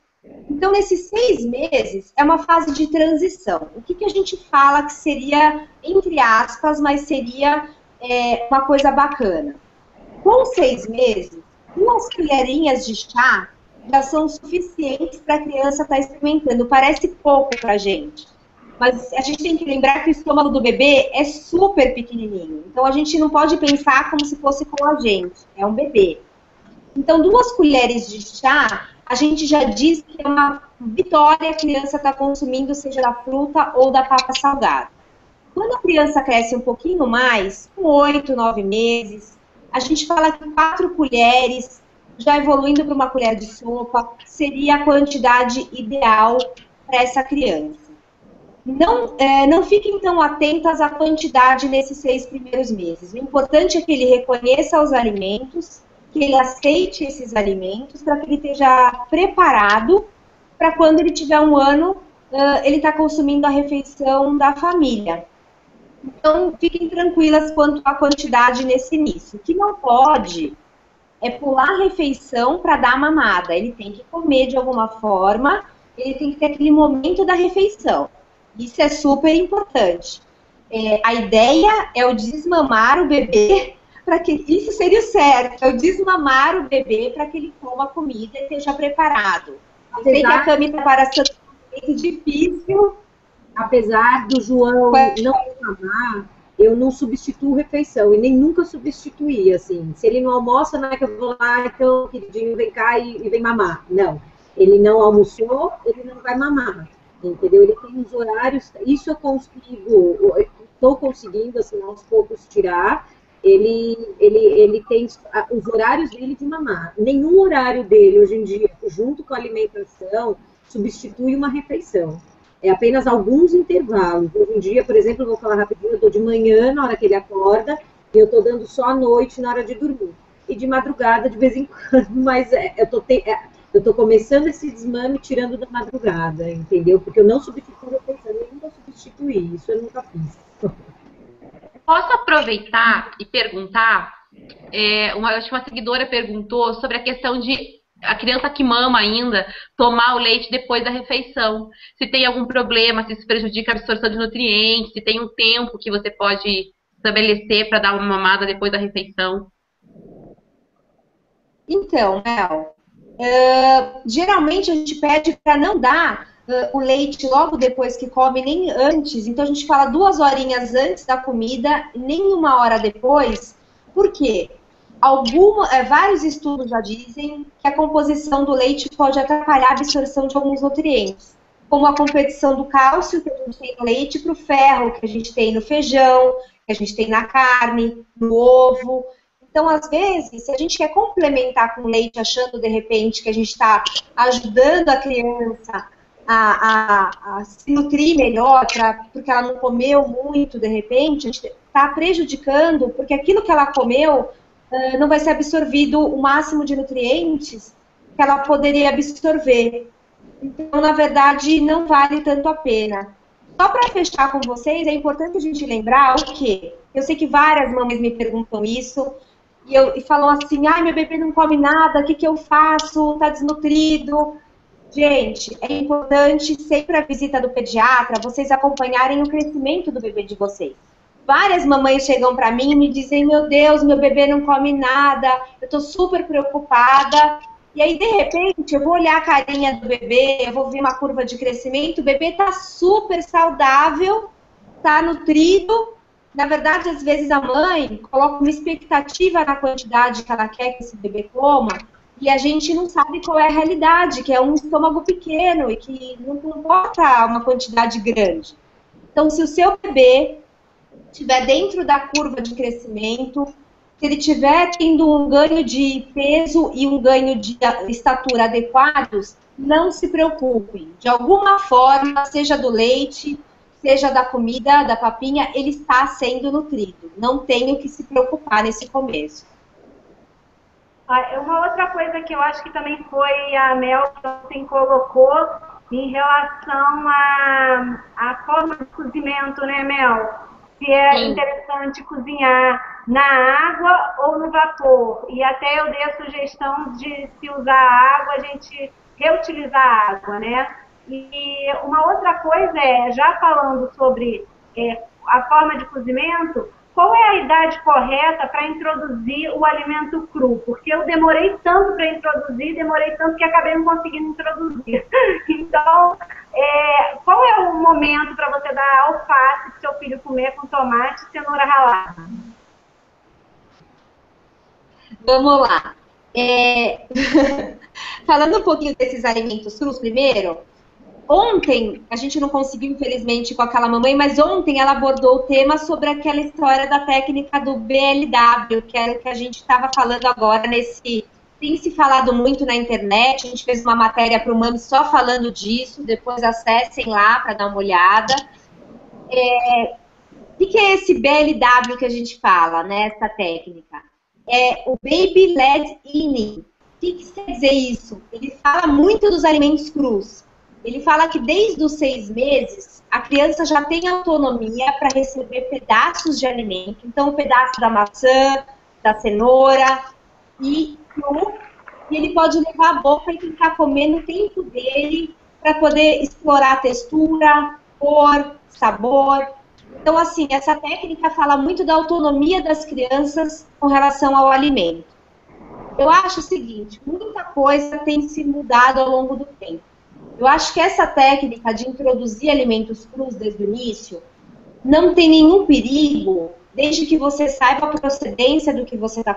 Então nesses 6 meses é uma fase de transição. O que a gente fala que seria, entre aspas, mas seria uma coisa bacana? Com 6 meses, 2 colherinhas de chá já são suficientes para a criança estar experimentando. Parece pouco para a gente, mas a gente tem que lembrar que o estômago do bebê é super pequenininho. Então a gente não pode pensar como se fosse com a gente, é um bebê. Então 2 colheres de chá, a gente já diz que é uma vitória a criança está consumindo, seja da fruta ou da papa salgada. Quando a criança cresce um pouquinho mais, com 8, 9 meses, a gente fala que 4 colheres, já evoluindo para uma colher de sopa, seria a quantidade ideal para essa criança. Não fiquem tão atentas à quantidade nesses 6 primeiros meses. O importante é que ele reconheça os alimentos, que ele aceite esses alimentos, para que ele esteja preparado para quando ele tiver 1 ano, ele está consumindo a refeição da família. Então, fiquem tranquilas quanto à quantidade nesse início. O que não pode é pular a refeição para dar mamada. Ele tem que comer de alguma forma, ele tem que ter aquele momento da refeição. Isso é super importante. A ideia é o desmamar o bebê, para que isso seria o certo, é o desmamar o bebê para que ele coma a comida e esteja preparado. Eu sei que a Cami está parecendo muito difícil. Apesar do João não mamar, eu não substituo refeição, e nem nunca substituí, assim. Se ele não almoça, não é que eu vou lá, então, queridinho, vem cá e vem mamar. Não. Ele não almoçou, ele não vai mamar, entendeu? Ele tem uns horários, isso eu estou conseguindo, assim, aos poucos tirar. Ele tem os horários dele de mamar. Nenhum horário dele, hoje em dia, junto com a alimentação, substitui uma refeição. É apenas alguns intervalos. Hoje em dia, por exemplo, eu vou falar rapidinho, eu dou de manhã, na hora que ele acorda, e eu estou dando só à noite, na hora de dormir. E de madrugada, de vez em quando, mas eu estou começando esse desmame tirando da madrugada, entendeu? Porque eu não substituo a refeição, eu nunca substituí, isso eu nunca fiz. Posso aproveitar e perguntar, acho que uma seguidora perguntou sobre a questão de a criança que mama ainda tomar o leite depois da refeição. Se tem algum problema, se isso prejudica a absorção de nutrientes, se tem um tempo que você pode estabelecer para dar uma mamada depois da refeição. Então, Mel, geralmente a gente pede para não dar o leite logo depois que come, nem antes. Então a gente fala 2 horinhas antes da comida, nem 1 hora depois. Por quê? Vários estudos já dizem que a composição do leite pode atrapalhar a absorção de alguns nutrientes, como a competição do cálcio que a gente tem no leite para o ferro que a gente tem no feijão, que a gente tem na carne, no ovo. Então, às vezes, se a gente quer complementar com leite, achando de repente que a gente está ajudando a criança a se nutrir melhor, porque ela não comeu muito de repente, a gente está prejudicando, porque aquilo que ela comeu não vai ser absorvido o máximo de nutrientes que ela poderia absorver. Então, na verdade, não vale tanto a pena. Só para fechar com vocês, é importante a gente lembrar o quê? Eu sei que várias mamães me perguntam isso, e falam assim, ai, meu bebê não come nada, o que, que eu faço? Está desnutrido. Gente, é importante sempre a visita do pediatra, vocês acompanharem o crescimento do bebê de vocês. Várias mamães chegam para mim e me dizem, meu Deus, meu bebê não come nada, eu estou super preocupada. E aí, de repente, eu vou olhar a carinha do bebê, eu vou ver uma curva de crescimento, o bebê está super saudável, está nutrido. Na verdade, às vezes a mãe coloca uma expectativa na quantidade que ela quer que esse bebê coma, e a gente não sabe qual é a realidade, que é um estômago pequeno e que não comporta uma quantidade grande. Então, se o seu bebê estiver dentro da curva de crescimento, se ele estiver tendo um ganho de peso e um ganho de estatura adequados, não se preocupem. De alguma forma, seja do leite, seja da comida, da papinha, ele está sendo nutrido. Não tenho que se preocupar nesse começo. Uma outra coisa que eu acho que também foi a Mel que ontem colocou em relação à forma de cozimento, né, Mel? Se é interessante cozinhar na água ou no vapor. E até eu dei a sugestão de, se usar água, a gente reutilizar a água, né? E uma outra coisa é, já falando sobre a forma de cozimento, qual é a idade correta para introduzir o alimento cru? Porque eu demorei tanto para introduzir, demorei tanto que acabei não conseguindo introduzir. Então, qual é o momento para você dar alface para o seu filho comer com tomate e cenoura ralada? Vamos lá. Falando um pouquinho desses alimentos crus primeiro, ontem, a gente não conseguiu, infelizmente, com aquela mamãe, mas ontem ela abordou o tema sobre aquela história da técnica do BLW, que era o que a gente estava falando agora tem se falado muito na internet, a gente fez uma matéria para o Mami só falando disso, depois acessem lá para dar uma olhada. O que é esse BLW que a gente fala, né, essa técnica? É o Baby Led Eating. O que quer dizer isso? Ele fala muito dos alimentos crus. Ele fala que desde os 6 meses, a criança já tem autonomia para receber pedaços de alimento. Então, um pedaço da maçã, da cenoura e cru. E ele pode levar à boca e tentar comer no tempo dele para poder explorar a textura, cor, sabor. Então, assim, essa técnica fala muito da autonomia das crianças com relação ao alimento. Eu acho o seguinte, muita coisa tem se mudado ao longo do tempo. Eu acho que essa técnica de introduzir alimentos crus desde o início não tem nenhum perigo, desde que você saiba a procedência do que você está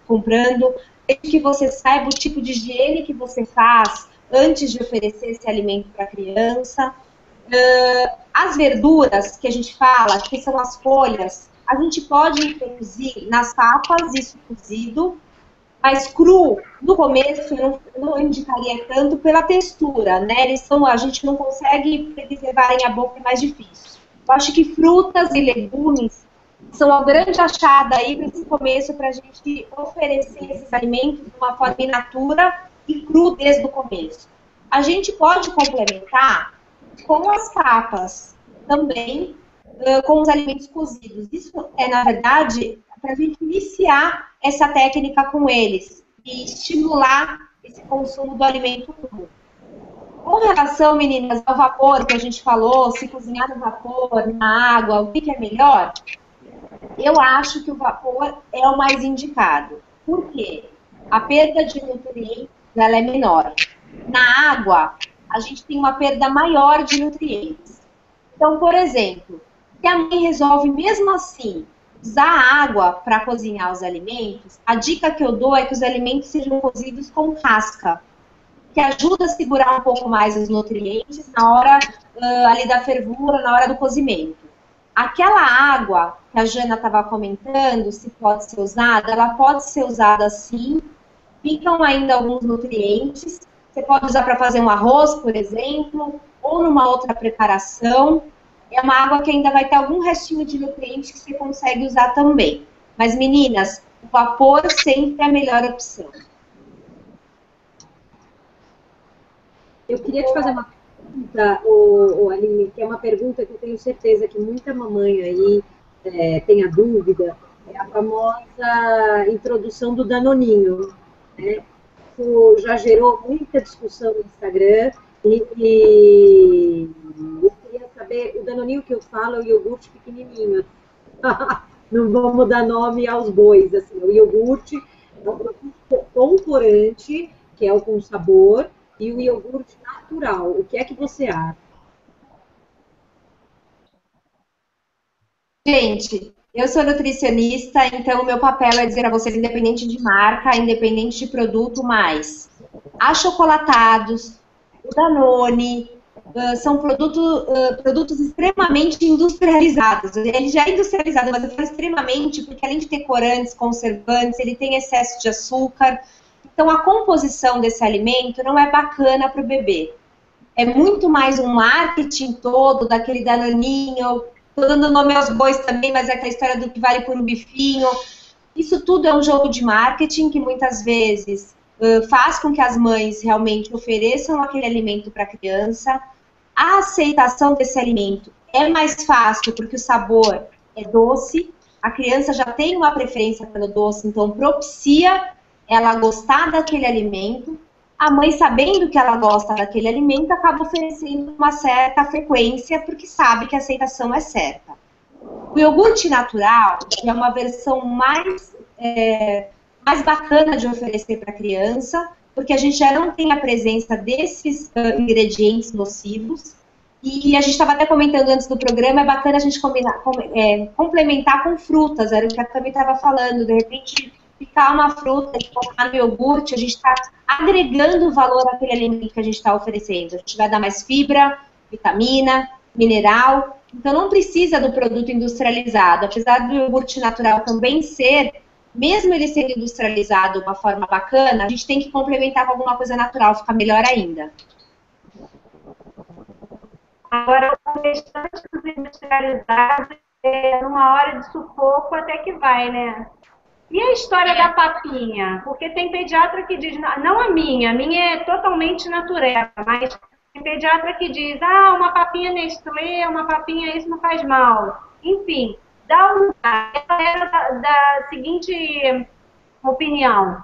comprando, desde que você saiba o tipo de higiene que você faz antes de oferecer esse alimento para a criança. As verduras que a gente fala, que são as folhas, a gente pode introduzir nas papas, isso cozido, mas cru, no começo, eu não indicaria tanto pela textura, né? A gente não consegue preservar em a boca, é mais difícil. Eu acho que frutas e legumes são a grande achada aí para esse começo, para a gente oferecer esses alimentos de uma forma in natura e cru desde o começo. A gente pode complementar com as papas também, com os alimentos cozidos. Isso é, na verdade, para a gente iniciar essa técnica com eles e estimular esse consumo do alimento cru. Com relação, meninas, ao vapor que a gente falou, se cozinhar no vapor, na água, o que é melhor? Eu acho que o vapor é o mais indicado. Por quê? A perda de nutrientes ela é menor. Na água, a gente tem uma perda maior de nutrientes. Então, por exemplo, se a mãe resolve mesmo assim usar água para cozinhar os alimentos, a dica que eu dou é que os alimentos sejam cozidos com casca, que ajuda a segurar um pouco mais os nutrientes na hora ali da fervura, na hora do cozimento. Aquela água que a Jana estava comentando, se pode ser usada, ela pode ser usada sim, ficam ainda alguns nutrientes, você pode usar para fazer um arroz, por exemplo, ou numa outra preparação. É uma água que ainda vai ter algum restinho de nutrientes que você consegue usar também. Mas, meninas, o vapor sempre é a melhor opção. Eu queria te fazer uma... Aline, que é uma pergunta que eu tenho certeza que muita mamãe aí tem a dúvida, é a famosa introdução do Danoninho, né? Isso já gerou muita discussão no Instagram e eu queria saber, o Danoninho que eu falo é o iogurte pequenininho. Não vamos dar nome aos bois, assim, o iogurte é um produto com corante, que é o com sabor, e o iogurte natural. O que é que você acha? Gente, eu sou nutricionista, então o meu papel é dizer a vocês, independente de marca, independente de produto, mais achocolatados, o Danone, são produtos extremamente industrializados. Ele já é industrializado, mas eu falo extremamente porque além de ter corantes, conservantes, ele tem excesso de açúcar. Então a composição desse alimento não é bacana para o bebê. É muito mais um marketing todo, daquele danoninho. Estou dando nome aos bois também, mas é aquela história do que vale por um bifinho. Isso tudo é um jogo de marketing que muitas vezes faz com que as mães realmente ofereçam aquele alimento para a criança. A aceitação desse alimento é mais fácil porque o sabor é doce, a criança já tem uma preferência pelo doce, então propicia ela gostar daquele alimento. A mãe, sabendo que ela gosta daquele alimento, acaba oferecendo uma certa frequência, porque sabe que a aceitação é certa. O iogurte natural é uma versão mais bacana de oferecer para a criança, porque a gente já não tem a presença desses ingredientes nocivos. E a gente estava até comentando antes do programa, é bacana a gente complementar com frutas, era o que a Cami estava falando, de repente picar uma fruta e colocar no iogurte, a gente está agregando valor àquele alimento que a gente está oferecendo. A gente vai dar mais fibra, vitamina, mineral. Então não precisa do produto industrializado. Apesar do iogurte natural também ser, mesmo ele sendo industrializado de uma forma bacana, a gente tem que complementar com alguma coisa natural, fica melhor ainda. Agora, o restante dos industrializados, numa hora de sufoco até que vai, né? E a história da papinha? Porque tem pediatra que diz, não a minha é totalmente natureba, mas tem pediatra que diz, uma papinha Nestlé, uma papinha, isso não faz mal. Enfim, ela era da seguinte opinião,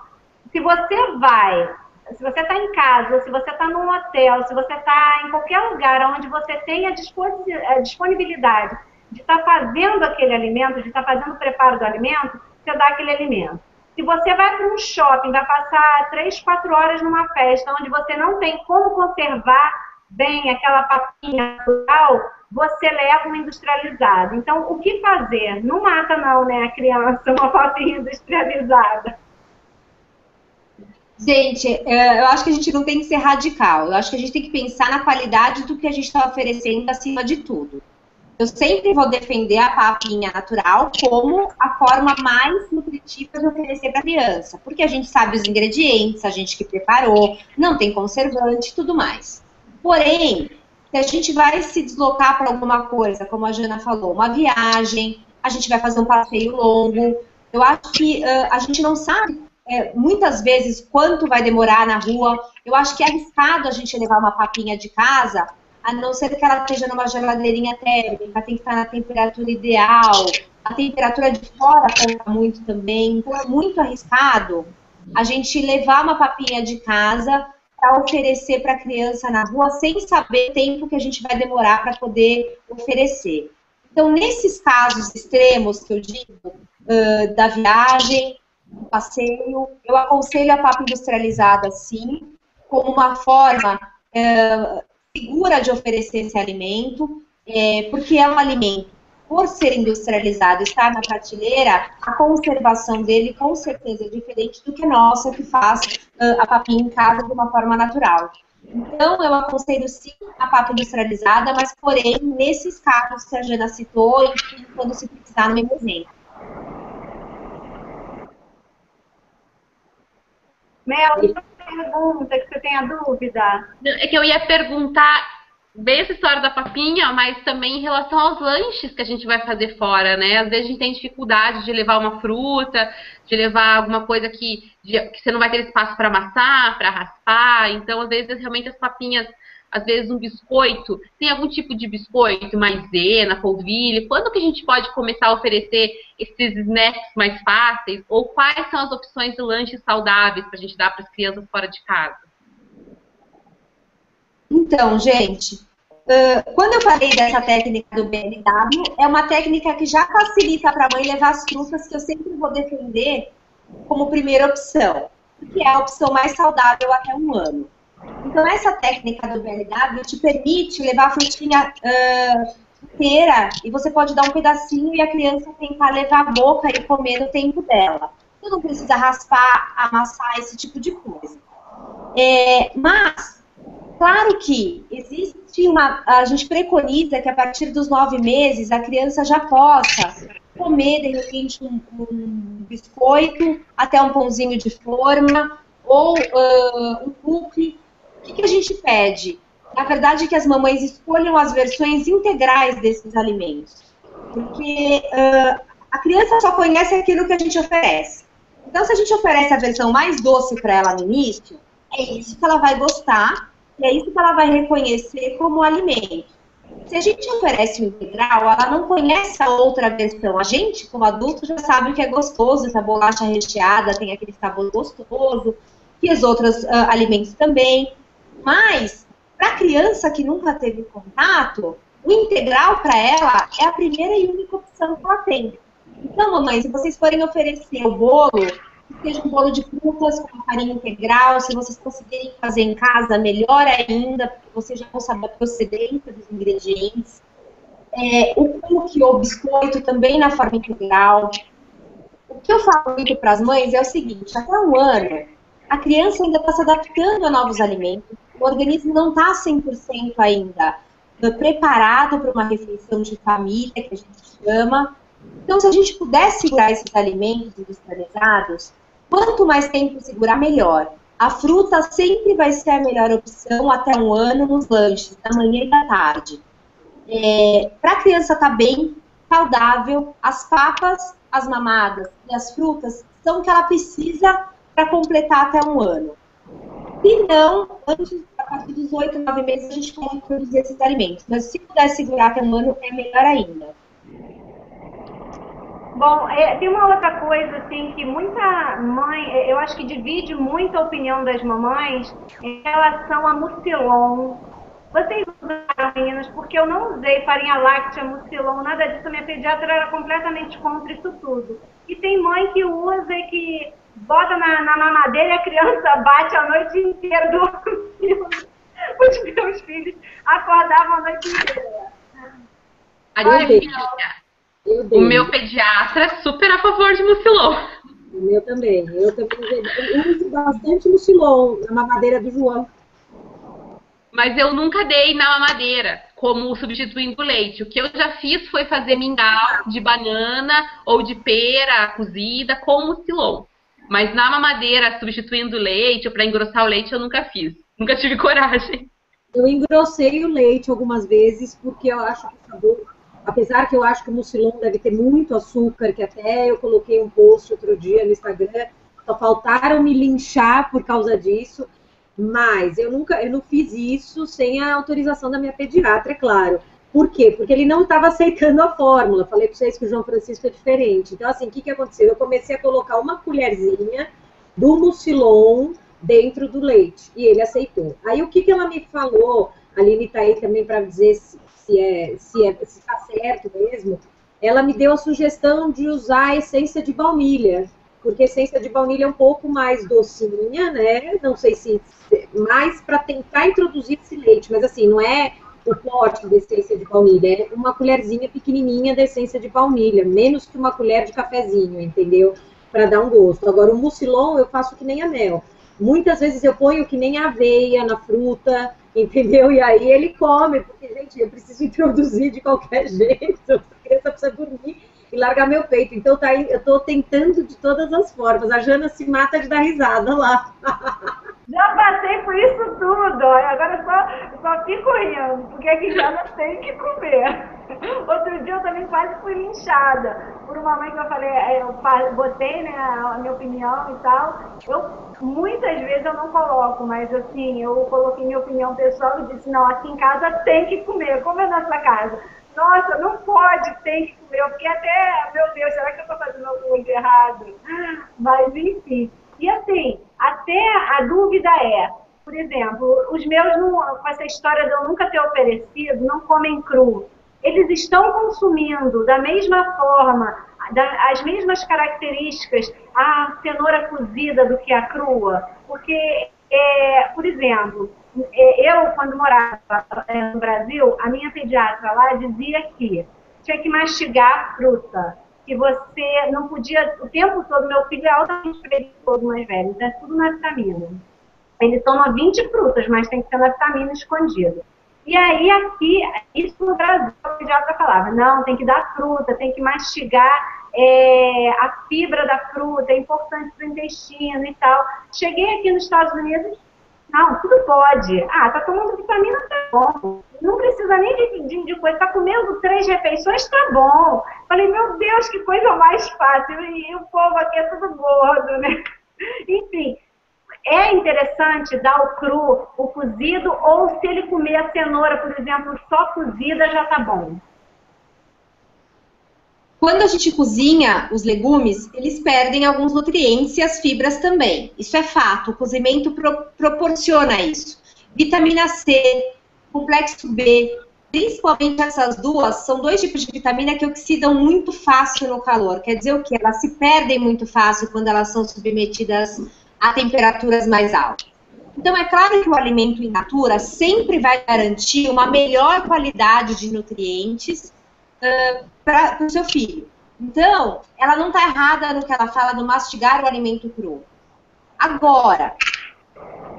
se você está em casa, se você está num hotel, se você está em qualquer lugar onde você tem a disponibilidade de estar fazendo aquele alimento, de estar fazendo o preparo do alimento, você dá aquele alimento. Se você vai para um shopping, vai passar 3, 4 horas numa festa onde você não tem como conservar bem aquela papinha natural, você leva um industrializado. Então, o que fazer? Não mata não, né, a criança, uma papinha industrializada. Gente, eu acho que a gente não tem que ser radical. Eu acho que a gente tem que pensar na qualidade do que a gente está oferecendo acima de tudo. Eu sempre vou defender a papinha natural como a forma mais nutritiva de oferecer para a criança. Porque a gente sabe os ingredientes, a gente que preparou, não tem conservante e tudo mais. Porém, se a gente vai se deslocar para alguma coisa, como a Jana falou, uma viagem, a gente vai fazer um passeio longo, eu acho que a gente não sabe muitas vezes quanto vai demorar na rua. Eu acho que é arriscado a gente levar uma papinha de casa, a não ser que ela esteja numa geladeirinha térmica, tem que estar na temperatura ideal, a temperatura de fora conta muito também, então é muito arriscado a gente levar uma papinha de casa para oferecer para a criança na rua, sem saber o tempo que a gente vai demorar para poder oferecer. Então, nesses casos extremos que eu digo, da viagem, do passeio, eu aconselho a papa industrializada, sim, como uma forma segura de oferecer esse alimento, porque é um alimento, por ser industrializado, estar na prateleira, a conservação dele com certeza é diferente do que a nossa, que faz a papinha em casa de uma forma natural. Então, eu aconselho sim a papa industrializada, mas porém, nesses casos que a Jana citou, enfim, quando se precisar no emergência. Mel, uma pergunta que você tem a dúvida? É que eu ia perguntar bem essa história da papinha, mas também em relação aos lanches que a gente vai fazer fora, né? Às vezes a gente tem dificuldade de levar uma fruta, de levar alguma coisa que você não vai ter espaço para amassar, para raspar. Então, às vezes, realmente as papinhas às vezes um biscoito, tem algum tipo de biscoito, maisena, polvilho? Quando que a gente pode começar a oferecer esses snacks mais fáceis? Ou quais são as opções de lanches saudáveis para a gente dar para as crianças fora de casa? Então, gente, quando eu falei dessa técnica do BLW, é uma técnica que já facilita para a mãe levar as frutas, que eu sempre vou defender como primeira opção, que é a opção mais saudável até 1 ano. Então, essa técnica do BLW te permite levar a frutinha inteira e você pode dar um pedacinho e a criança tentar levar a boca e comer no tempo dela. Você não precisa raspar, amassar, esse tipo de coisa. Mas, claro que existe a gente preconiza que a partir dos 9 meses a criança já possa comer, de repente, um biscoito, até um pãozinho de forma, ou um cookie. O que a gente pede? Na verdade, que as mamães escolham as versões integrais desses alimentos. Porque a criança só conhece aquilo que a gente oferece. Então, se a gente oferece a versão mais doce para ela no início, é isso que ela vai gostar, e é isso que ela vai reconhecer como alimento. Se a gente oferece o integral, ela não conhece a outra versão. A gente, como adulto, já sabe o que é gostoso, essa bolacha recheada tem aquele sabor gostoso, e os outros alimentos também. Mas, para a criança que nunca teve contato, o integral para ela é a primeira e única opção que ela tem. Então, mamãe, se vocês forem oferecer o bolo, que seja um bolo de frutas com farinha integral, se vocês conseguirem fazer em casa, melhor ainda, porque vocês já vão saber a procedência dos ingredientes. O cookie ou biscoito também na forma integral. O que eu falo muito para as mães é o seguinte, até 1 ano, a criança ainda está se adaptando a novos alimentos, o organismo não está 100% ainda preparado para uma refeição de família, que a gente chama. Então, se a gente puder segurar esses alimentos industrializados, quanto mais tempo segurar, melhor. A fruta sempre vai ser a melhor opção até 1 ano nos lanches, da manhã e da tarde. Para a criança estar bem, saudável, as papas, as mamadas e as frutas são o que ela precisa para completar até 1 ano. Se não, a partir dos 8, 9 meses, a gente pode produzir esses alimentos. Mas se puder segurar até 1 ano, é melhor ainda. Bom, tem uma outra coisa, assim, que muita mãe, eu acho que divide muito a opinião das mamães em relação a mucilon. Vocês usaram, meninas, porque eu não usei farinha láctea, mucilon, nada disso. A minha pediatra era completamente contra isso tudo. E tem mãe que usa e que bota na mamadeira e a criança bate a noite inteira dormindo. Os meus filhos acordavam a noite inteira. O meu pediatra é super a favor de mucilon. O meu também. Eu uso bastante mucilon na mamadeira do João. Mas eu nunca dei na mamadeira como substituindo o leite. O que eu já fiz foi fazer mingau de banana ou de pera cozida com mucilon. Mas na mamadeira, substituindo o leite ou para engrossar o leite, eu nunca fiz. Nunca tive coragem. Eu engrossei o leite algumas vezes, porque eu acho que o sabor, apesar que eu acho que o mucilon deve ter muito açúcar, que até eu coloquei um post outro dia no Instagram, só faltaram me linchar por causa disso, mas eu não fiz isso sem a autorização da minha pediatra, é claro. Por quê? Porque ele não estava aceitando a fórmula. Falei para vocês que o João Francisco é diferente. Então, assim, o que aconteceu? Eu comecei a colocar uma colherzinha do mucilon dentro do leite. E ele aceitou. Aí, o que ela me falou, a Aline está aí também para dizer se está certo mesmo, ela me deu a sugestão de usar a essência de baunilha. Porque a essência de baunilha é um pouco mais docinha, né? Não sei se mais para tentar introduzir esse leite. Mas, assim, não é o pote de essência de baunilha, é uma colherzinha pequenininha de essência de baunilha, menos que uma colher de cafezinho, entendeu? Para dar um gosto. Agora, o mucilon eu faço que nem a mel. Muitas vezes eu ponho que nem aveia na fruta, entendeu? E aí ele come, porque, gente, eu preciso introduzir de qualquer jeito, a criança precisa dormir e largar meu peito. Então, eu estou tentando de todas as formas. A Jana se mata de dar risada lá. Já passei por isso tudo. Agora só fico rindo, porque aqui já não tem o que comer. Outro dia eu também quase fui linchada por uma mãe que eu falei, eu botei, né, a minha opinião e tal. Muitas vezes eu não coloco, mas assim, eu coloquei minha opinião pessoal e disse, não, aqui em casa tem que comer, como é a nossa casa. Nossa, não pode, tem que comer. Eu fiquei até, meu Deus, será que eu estou fazendo alguma coisa errada? Mas enfim. E assim, até a dúvida é, por exemplo, os meus, com essa história de eu nunca ter oferecido, não comem cru. Eles estão consumindo da mesma forma, as mesmas características, a cenoura cozida do que a crua? Porque, por exemplo, eu, quando morava no Brasil, a minha pediatra lá dizia que tinha que mastigar a fruta, que você não podia, o tempo todo, meu filho é altamente preguiçoso, mais velho, então é tudo na vitamina. Ele toma 20 frutas, mas tem que ser na vitamina escondida. E aí aqui, isso no Brasil, a pediatra falava, não, tem que dar fruta, tem que mastigar a fibra da fruta, é importante para o intestino e tal. Cheguei aqui nos Estados Unidos, não, tudo pode. Ah, tá tomando vitamina, tá bom. Não precisa nem de coisa, tá comendo 3 refeições, tá bom. Falei, meu Deus, que coisa mais fácil. E o povo aqui é tudo gordo, né? Enfim, é interessante dar o cru, o cozido, ou se ele comer a cenoura, por exemplo, só cozida, já tá bom? Quando a gente cozinha os legumes, eles perdem alguns nutrientes e as fibras também. Isso é fato, o cozimento proporciona isso. Vitamina C, complexo B, principalmente essas duas, são 2 tipos de vitamina que oxidam muito fácil no calor. Quer dizer o quê? Elas se perdem muito fácil quando elas são submetidas a temperaturas mais altas. Então, é claro que o alimento in natura sempre vai garantir uma melhor qualidade de nutrientes para o seu filho. Então, ela não está errada no que ela fala do mastigar o alimento cru. Agora,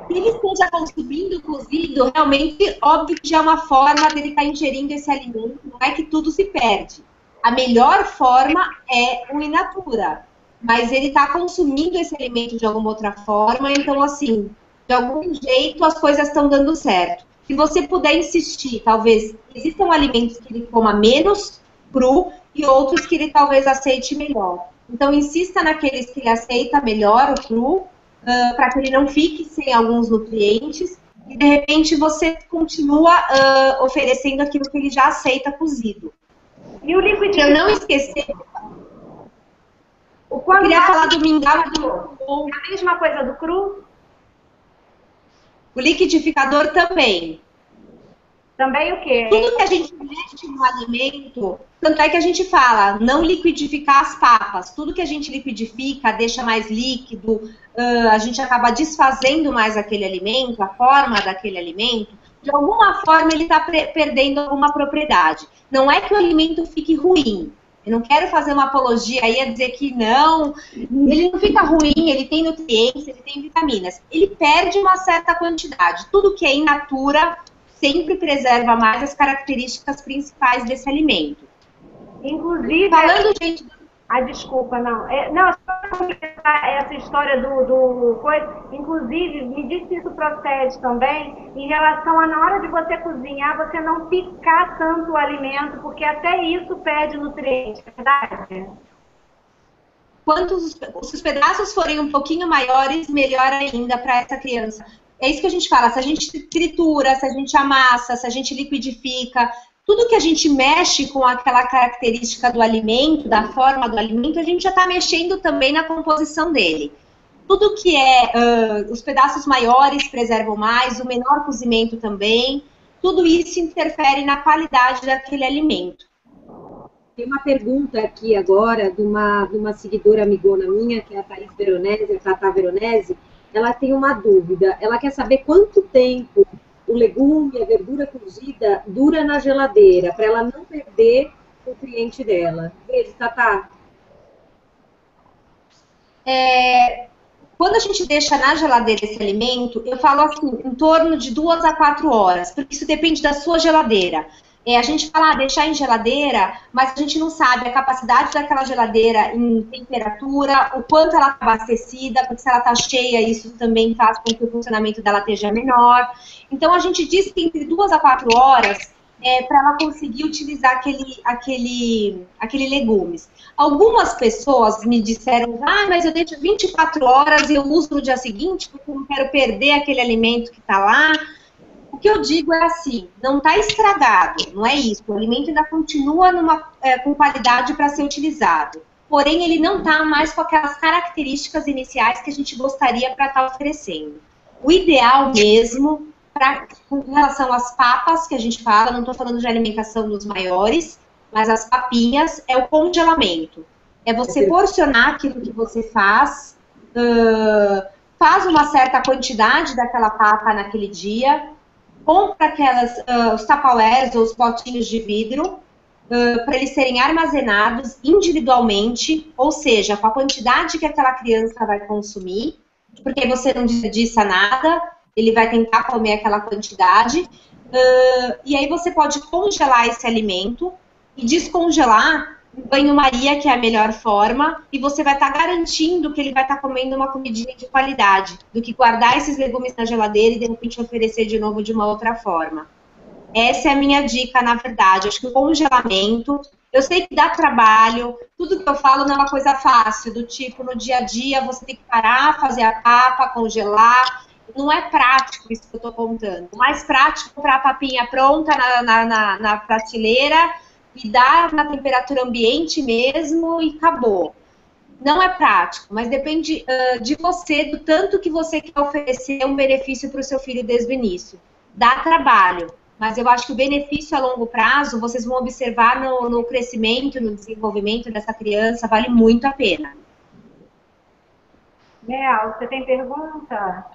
se ele esteja consumindo cozido, realmente, óbvio que já é uma forma dele estar ingerindo esse alimento, não é que tudo se perde. A melhor forma é o in natura, mas ele está consumindo esse alimento de alguma outra forma, então, assim, de algum jeito as coisas estão dando certo. Se você puder insistir, talvez existam alimentos que ele coma menos cru e outros que ele talvez aceite melhor. Então, insista naqueles que ele aceita melhor, o cru, para que ele não fique sem alguns nutrientes. E, de repente, você continua oferecendo aquilo que ele já aceita cozido. E o liquidificador? Eu não esqueci. Eu queria falar do mingau do... A mesma coisa do cru? O liquidificador também. Também o quê? Tudo que a gente mexe no alimento, tanto é que a gente fala, não liquidificar as papas. Tudo que a gente liquidifica, deixa mais líquido, a gente acaba desfazendo mais aquele alimento, a forma daquele alimento. De alguma forma ele está perdendo alguma propriedade. Não é que o alimento fique ruim. Eu não quero fazer uma apologia aí a dizer que não, ele não fica ruim, ele tem nutrientes, ele tem vitaminas. Ele perde uma certa quantidade. Tudo que é in natura sempre preserva mais as características principais desse alimento. Inclusive... Falando, gente... desculpa, não. Não, só para completar essa história do coisa, inclusive, me diz se isso procede também, em relação a, na hora de você cozinhar, você não picar tanto o alimento, porque até isso perde nutrientes, é verdade? Quanto os pedaços forem um pouquinho maiores, melhor ainda para essa criança. É isso que a gente fala, se a gente tritura, se a gente amassa, se a gente liquidifica, tudo que a gente mexe com aquela característica do alimento, da forma do alimento, a gente já está mexendo também na composição dele. Tudo que os pedaços maiores preservam mais, o menor cozimento também, tudo isso interfere na qualidade daquele alimento. Tem uma pergunta aqui agora de uma seguidora amigona minha, que é a Thaís Veronese, a Tata Veronese. Ela tem uma dúvida, ela quer saber quanto tempo o legume, a verdura cozida dura na geladeira, para ela não perder o nutriente dela. Beijo, Tata. Quando a gente deixa na geladeira esse alimento, eu falo assim, em torno de 2 a 4 horas, porque isso depende da sua geladeira. A gente fala deixar em geladeira, mas a gente não sabe a capacidade daquela geladeira em temperatura, o quanto ela está abastecida, porque se ela está cheia, isso também faz com que o funcionamento dela esteja menor. Então, a gente diz que entre 2 a 4 horas para ela conseguir utilizar aquele legumes. Algumas pessoas me disseram, mas eu deixo 24 horas e eu uso no dia seguinte, porque eu não quero perder aquele alimento que está lá. O que eu digo é assim, não está estragado, não é isso. O alimento ainda continua com qualidade para ser utilizado. Porém, ele não está mais com aquelas características iniciais que a gente gostaria para estar oferecendo. O ideal mesmo, com relação às papas que a gente fala, não estou falando de alimentação dos maiores, mas as papinhas, é o congelamento. É você porcionar aquilo que você faz uma certa quantidade daquela papa naquele dia, compra os tupperwares ou os potinhos de vidro para eles serem armazenados individualmente, ou seja, com a quantidade que aquela criança vai consumir, porque você não desperdiça nada, ele vai tentar comer aquela quantidade, e aí você pode congelar esse alimento e descongelar em banho-maria, que é a melhor forma, e você vai estar garantindo que ele vai estar comendo uma comidinha de qualidade, do que guardar esses legumes na geladeira e de repente oferecer de novo de uma outra forma. Essa é a minha dica, na verdade. Acho que o congelamento, eu sei que dá trabalho, tudo que eu falo não é uma coisa fácil, do tipo, no dia a dia você tem que parar, fazer a papa, congelar. Não é prático isso que eu estou contando. O mais prático é comprar a papinha pronta na prateleira e dar na temperatura ambiente mesmo e acabou. Não é prático, mas depende de você, do tanto que você quer oferecer um benefício para o seu filho desde o início. Dá trabalho, mas eu acho que o benefício a longo prazo, vocês vão observar no crescimento, no desenvolvimento dessa criança, vale muito a pena. Mel, você tem pergunta?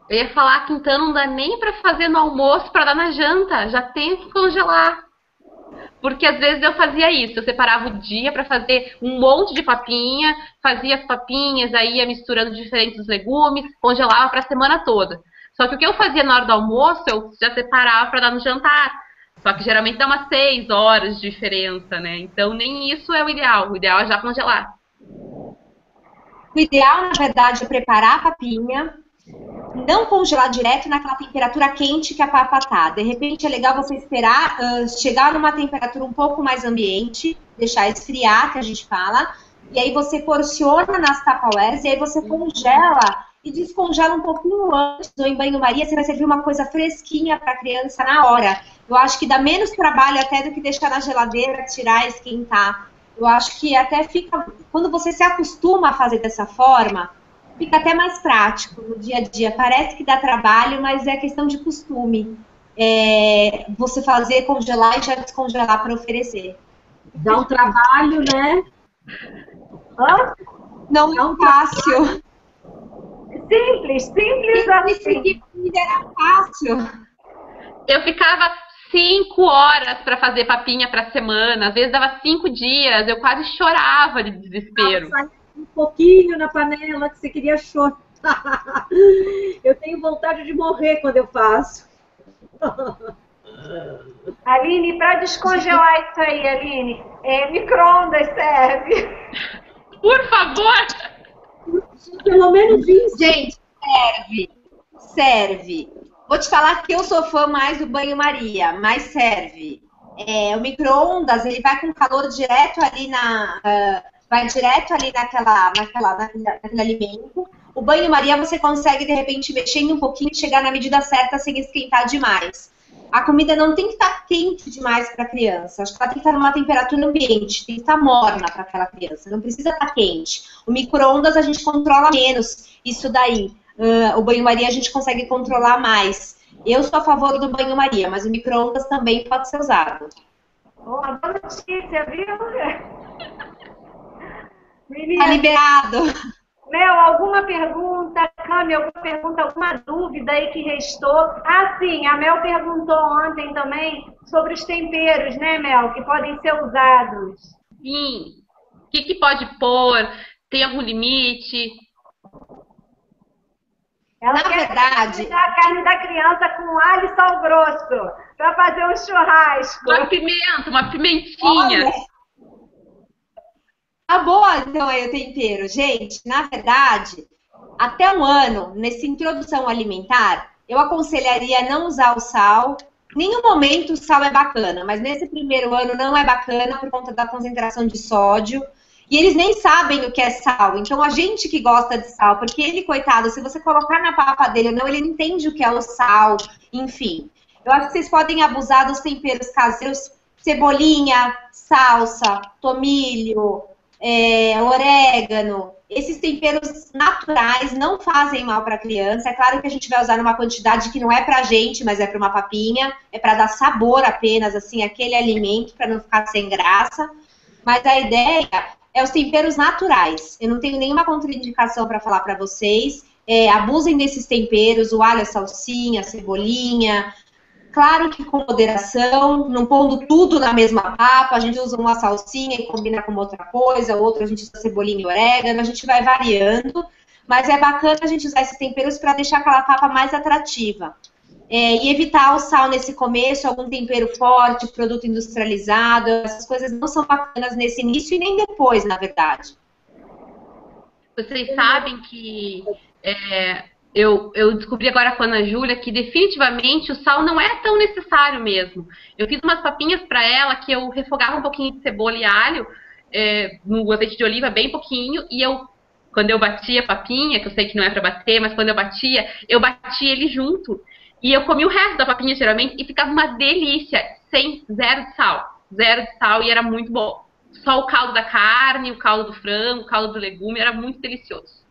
Eu ia falar que então não dá nem para fazer no almoço para dar na janta, já tem que congelar. Porque às vezes eu fazia isso, eu separava o dia para fazer um monte de papinha, fazia as papinhas, aí ia misturando diferentes legumes, congelava para a semana toda. Só que o que eu fazia na hora do almoço, eu já separava para dar no jantar. Só que geralmente dá umas 6 horas de diferença, né? Então nem isso é o ideal é já congelar. O ideal, na verdade, é preparar a papinha, não congelar direto naquela temperatura quente que a papa tá. De repente é legal você esperar chegar numa temperatura um pouco mais ambiente, deixar esfriar, que a gente fala, e aí você porciona nas Tupperwares, e aí você congela e descongela um pouquinho antes, ou em banho-maria, você vai servir uma coisa fresquinha para a criança na hora. Eu acho que dá menos trabalho até do que deixar na geladeira, tirar, esquentar. Eu acho que até fica, quando você se acostuma a fazer dessa forma, fica até mais prático no dia a dia. Parece que dá trabalho, mas é questão de costume. Você fazer, congelar e já descongelar para oferecer. Dá um trabalho, né? Não é fácil. Simples assim. Era fácil. Eu ficava 5 horas para fazer papinha para semana, às vezes dava 5 dias, eu quase chorava de desespero. Um pouquinho na panela que você queria chorar. Eu tenho vontade de morrer quando eu faço. Aline, para descongelar isso aí, Aline, micro-ondas serve. Por favor! Pelo menos isso. Gente, serve. Vou te falar que eu sou fã mais do banho-maria, mas serve. O micro-ondas, ele vai com calor direto ali vai direto ali naquele alimento. O banho-maria você consegue, de repente, mexendo um pouquinho e chegar na medida certa sem esquentar demais. A comida não tem que estar quente demais para a criança. Acho que ela tem que estar numa temperatura ambiente, tem que estar morna para aquela criança. Não precisa estar quente. O micro-ondas a gente controla menos isso daí. O banho-maria a gente consegue controlar mais. Eu sou a favor do banho-maria, mas o micro-ondas também pode ser usado. Boa notícia, viu? Tá liberado. Mel, alguma pergunta? Cami, alguma pergunta, alguma dúvida aí que restou? Sim, a Mel perguntou ontem também sobre os temperos, né, Mel, que podem ser usados. Sim. O que pode pôr? Tem algum limite? Ela Na quer verdade, a carne da criança com alho e sal grosso para fazer um churrasco. Uma pimenta, uma pimentinha. olha, tá boa então aí o tempero. Gente, na verdade, até um ano, nessa introdução alimentar, eu aconselharia não usar o sal. Em nenhum momento o sal é bacana, mas nesse primeiro ano não é bacana por conta da concentração de sódio. E eles nem sabem o que é sal. Então a gente que gosta de sal, porque ele, coitado, se você colocar na papa dele ou não, ele não entende o que é o sal, enfim. Eu acho que vocês podem abusar dos temperos caseiros, cebolinha, salsa, tomilho, orégano. Esses temperos naturais não fazem mal para a criança. É claro que a gente vai usar numa quantidade que não é para a gente, mas é para uma papinha. É para dar sabor apenas, assim, aquele alimento, para não ficar sem graça. Mas a ideia é os temperos naturais. Eu não tenho nenhuma contraindicação para falar para vocês. Abusem desses temperos, o alho, a salsinha, a cebolinha. Claro que com moderação, não pondo tudo na mesma papa. A gente usa uma salsinha e combina com outra coisa, outra a gente usa cebolinha e orégano, a gente vai variando. Mas é bacana a gente usar esses temperos para deixar aquela papa mais atrativa. E evitar o sal nesse começo, algum tempero forte, produto industrializado, essas coisas não são bacanas nesse início e nem depois, na verdade. Vocês sabem que eu descobri agora com a Ana Júlia que definitivamente o sal não é tão necessário mesmo. Eu fiz umas papinhas para ela que eu refogava um pouquinho de cebola e alho no azeite de oliva, bem pouquinho, e quando eu batia a papinha, que eu sei que não é para bater, mas quando eu batia ele junto. E eu comi o resto da papinha, geralmente, e ficava uma delícia, zero de sal. Zero de sal e era muito bom. Só o caldo da carne, o caldo do frango, o caldo do legume, era muito delicioso.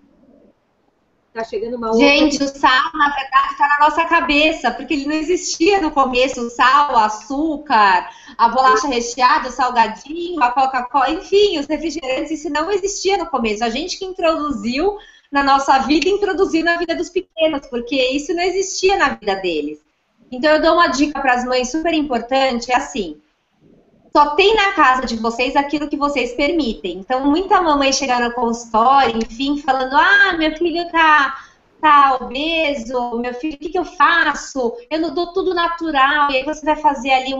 Tá chegando uma outra... Gente, o sal, na verdade, está na nossa cabeça, porque ele não existia no começo. O sal, o açúcar, a bolacha recheada, o salgadinho, a Coca-Cola, enfim, os refrigerantes, isso não existia no começo. A gente que introduziu na nossa vida, introduziu na vida dos pequenos, porque isso não existia na vida deles. Então, eu dou uma dica para as mães super importante, é assim, só tem na casa de vocês aquilo que vocês permitem. Então, muita mamãe chega no consultório, enfim, falando, meu filho tá obeso, meu filho, o que eu faço? Eu não dou tudo natural, e aí você vai fazer ali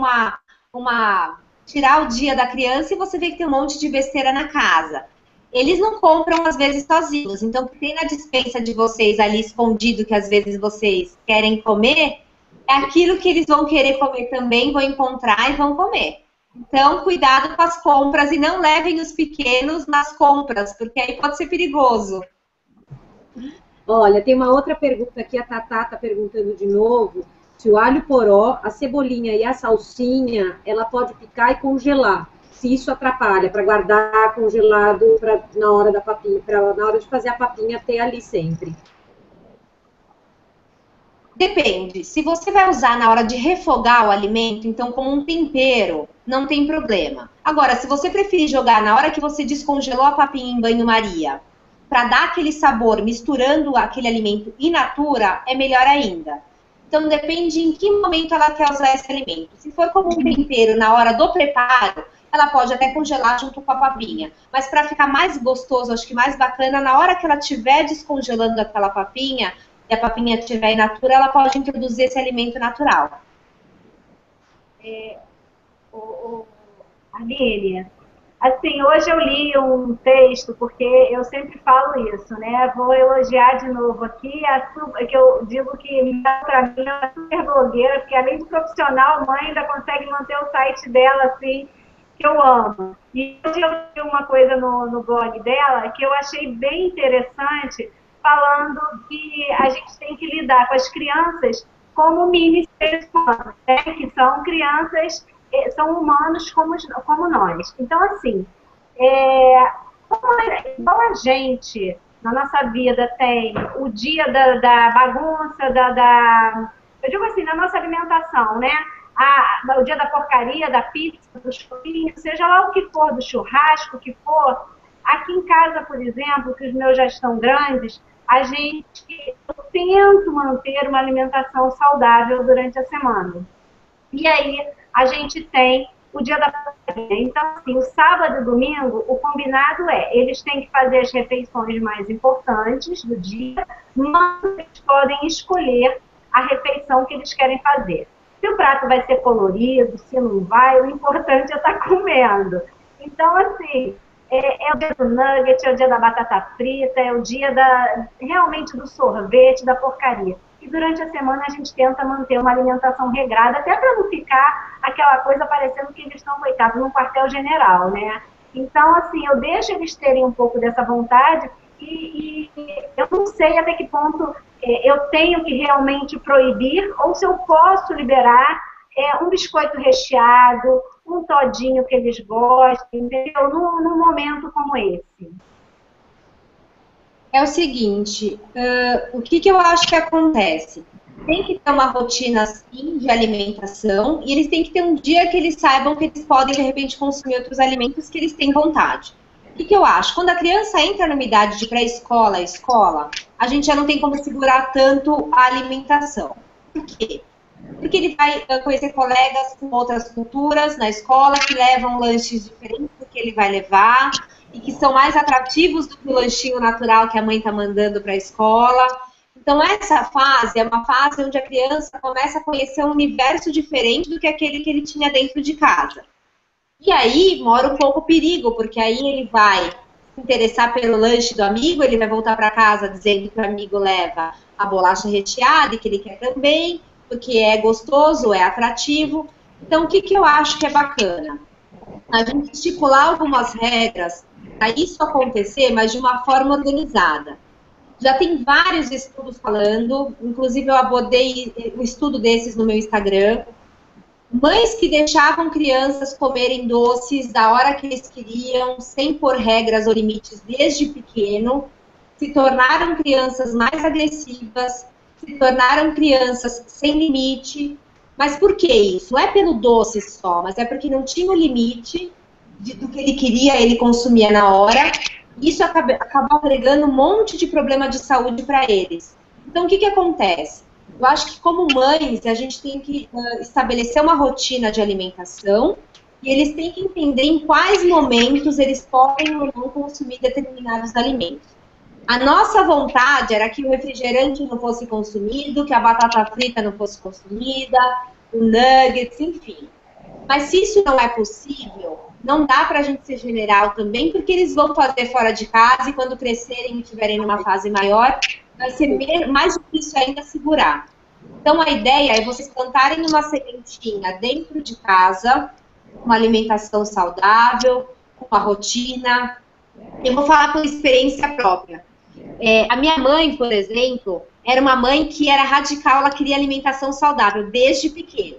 tirar o dia da criança e você vê que tem um monte de besteira na casa. Eles não compram, às vezes, sozinhos. Então, o que tem na despensa de vocês ali escondido, que às vezes vocês querem comer, é aquilo que eles vão querer comer também, vão encontrar e vão comer. Então, cuidado com as compras e não levem os pequenos nas compras, porque aí pode ser perigoso. Olha, tem uma outra pergunta aqui, a Tatá está perguntando de novo, se o alho poró, a cebolinha e a salsinha, ela pode picar e congelar. Se isso atrapalha, para guardar congelado na hora da papinha, na hora de fazer a papinha ter ali sempre. Depende. Se você vai usar na hora de refogar o alimento, então como um tempero, não tem problema. Agora, se você preferir jogar na hora que você descongelou a papinha em banho-maria, para dar aquele sabor, misturando aquele alimento in natura, é melhor ainda. Então, depende em que momento ela quer usar esse alimento. Se for como um tempero na hora do preparo, ela pode até congelar junto com a papinha. Mas para ficar mais gostoso, acho que mais bacana, na hora que ela estiver descongelando aquela papinha, e a papinha estiver in natura, ela pode introduzir esse alimento natural. Aline, assim, hoje eu li um texto, porque eu sempre falo isso, né? Vou elogiar de novo aqui, que eu digo que para mim é uma super blogueira, porque além de profissional, mãe ainda consegue manter o site dela assim, que eu amo. E hoje eu li uma coisa no blog dela que eu achei bem interessante, falando que a gente tem que lidar com as crianças como mini seres humanos, né? Que são crianças, são humanos como nós. Então, assim, igual a gente, na nossa vida, tem o dia da bagunça, eu digo assim, na nossa alimentação, né? O dia da porcaria, da pizza, do churrasco, seja lá o que for, do churrasco, o que for. Aqui em casa, por exemplo, que os meus já estão grandes, eu tento manter uma alimentação saudável durante a semana. E aí, a gente tem o dia da porcaria. Então, assim, o sábado e o domingo, o combinado é, eles têm que fazer as refeições mais importantes do dia, mas eles podem escolher a refeição que eles querem fazer. Se o prato vai ser colorido, se não vai, o importante é estar comendo. Então, assim, é o dia do nugget, é o dia da batata frita, é o dia realmente do sorvete, da porcaria. E durante a semana a gente tenta manter uma alimentação regrada, até para não ficar aquela coisa parecendo que eles estão, coitados, num quartel-general, né? Então, assim, eu deixo eles terem um pouco dessa vontade e eu não sei até que ponto eu tenho que realmente proibir ou se eu posso liberar um biscoito recheado, um todinho que eles gostem, entendeu? Num momento como esse. É o seguinte, o que eu acho que acontece? Tem que ter uma rotina, sim, de alimentação, e eles têm que ter um dia que eles saibam que eles podem, de repente, consumir outros alimentos que eles têm vontade. O que eu acho? Quando a criança entra numa idade de pré-escola, escola, a gente já não tem como segurar tanto a alimentação. Por quê? Porque ele vai conhecer colegas com outras culturas na escola que levam lanches diferentes do que ele vai levar e que são mais atrativos do que o lanchinho natural que a mãe está mandando para a escola. Então, essa fase é uma fase onde a criança começa a conhecer um universo diferente do que aquele que ele tinha dentro de casa. E aí mora um pouco o perigo, porque aí ele vai se interessar pelo lanche do amigo, ele vai voltar para casa dizendo que o amigo leva a bolacha recheada e que ele quer também, porque é gostoso, é atrativo. Então, o que eu acho que é bacana? A gente estipular algumas regras para isso acontecer, mas de uma forma organizada. Já tem vários estudos falando, inclusive eu abordei um estudo desses no meu Instagram. Mães que deixavam crianças comerem doces da hora que eles queriam, sem pôr regras ou limites desde pequeno, se tornaram crianças mais agressivas, se tornaram crianças sem limite. Mas por que isso? Não é pelo doce só, mas é porque não tinha o limite do que ele queria, ele consumia na hora. Isso acabou agregando um monte de problema de saúde para eles. Então, o que acontece? Eu acho que, como mães, a gente tem que estabelecer uma rotina de alimentação e eles têm que entender em quais momentos eles podem ou não consumir determinados alimentos. A nossa vontade era que o refrigerante não fosse consumido, que a batata frita não fosse consumida, o nuggets, enfim. Mas se isso não é possível, não dá para a gente ser general também, porque eles vão fazer fora de casa e quando crescerem e estiverem numa fase maior, vai ser mais difícil ainda segurar. Então, a ideia é vocês plantarem uma sementinha dentro de casa, uma alimentação saudável, uma rotina. Eu vou falar por experiência própria. A minha mãe, por exemplo, era uma mãe que era radical, ela queria alimentação saudável desde pequena.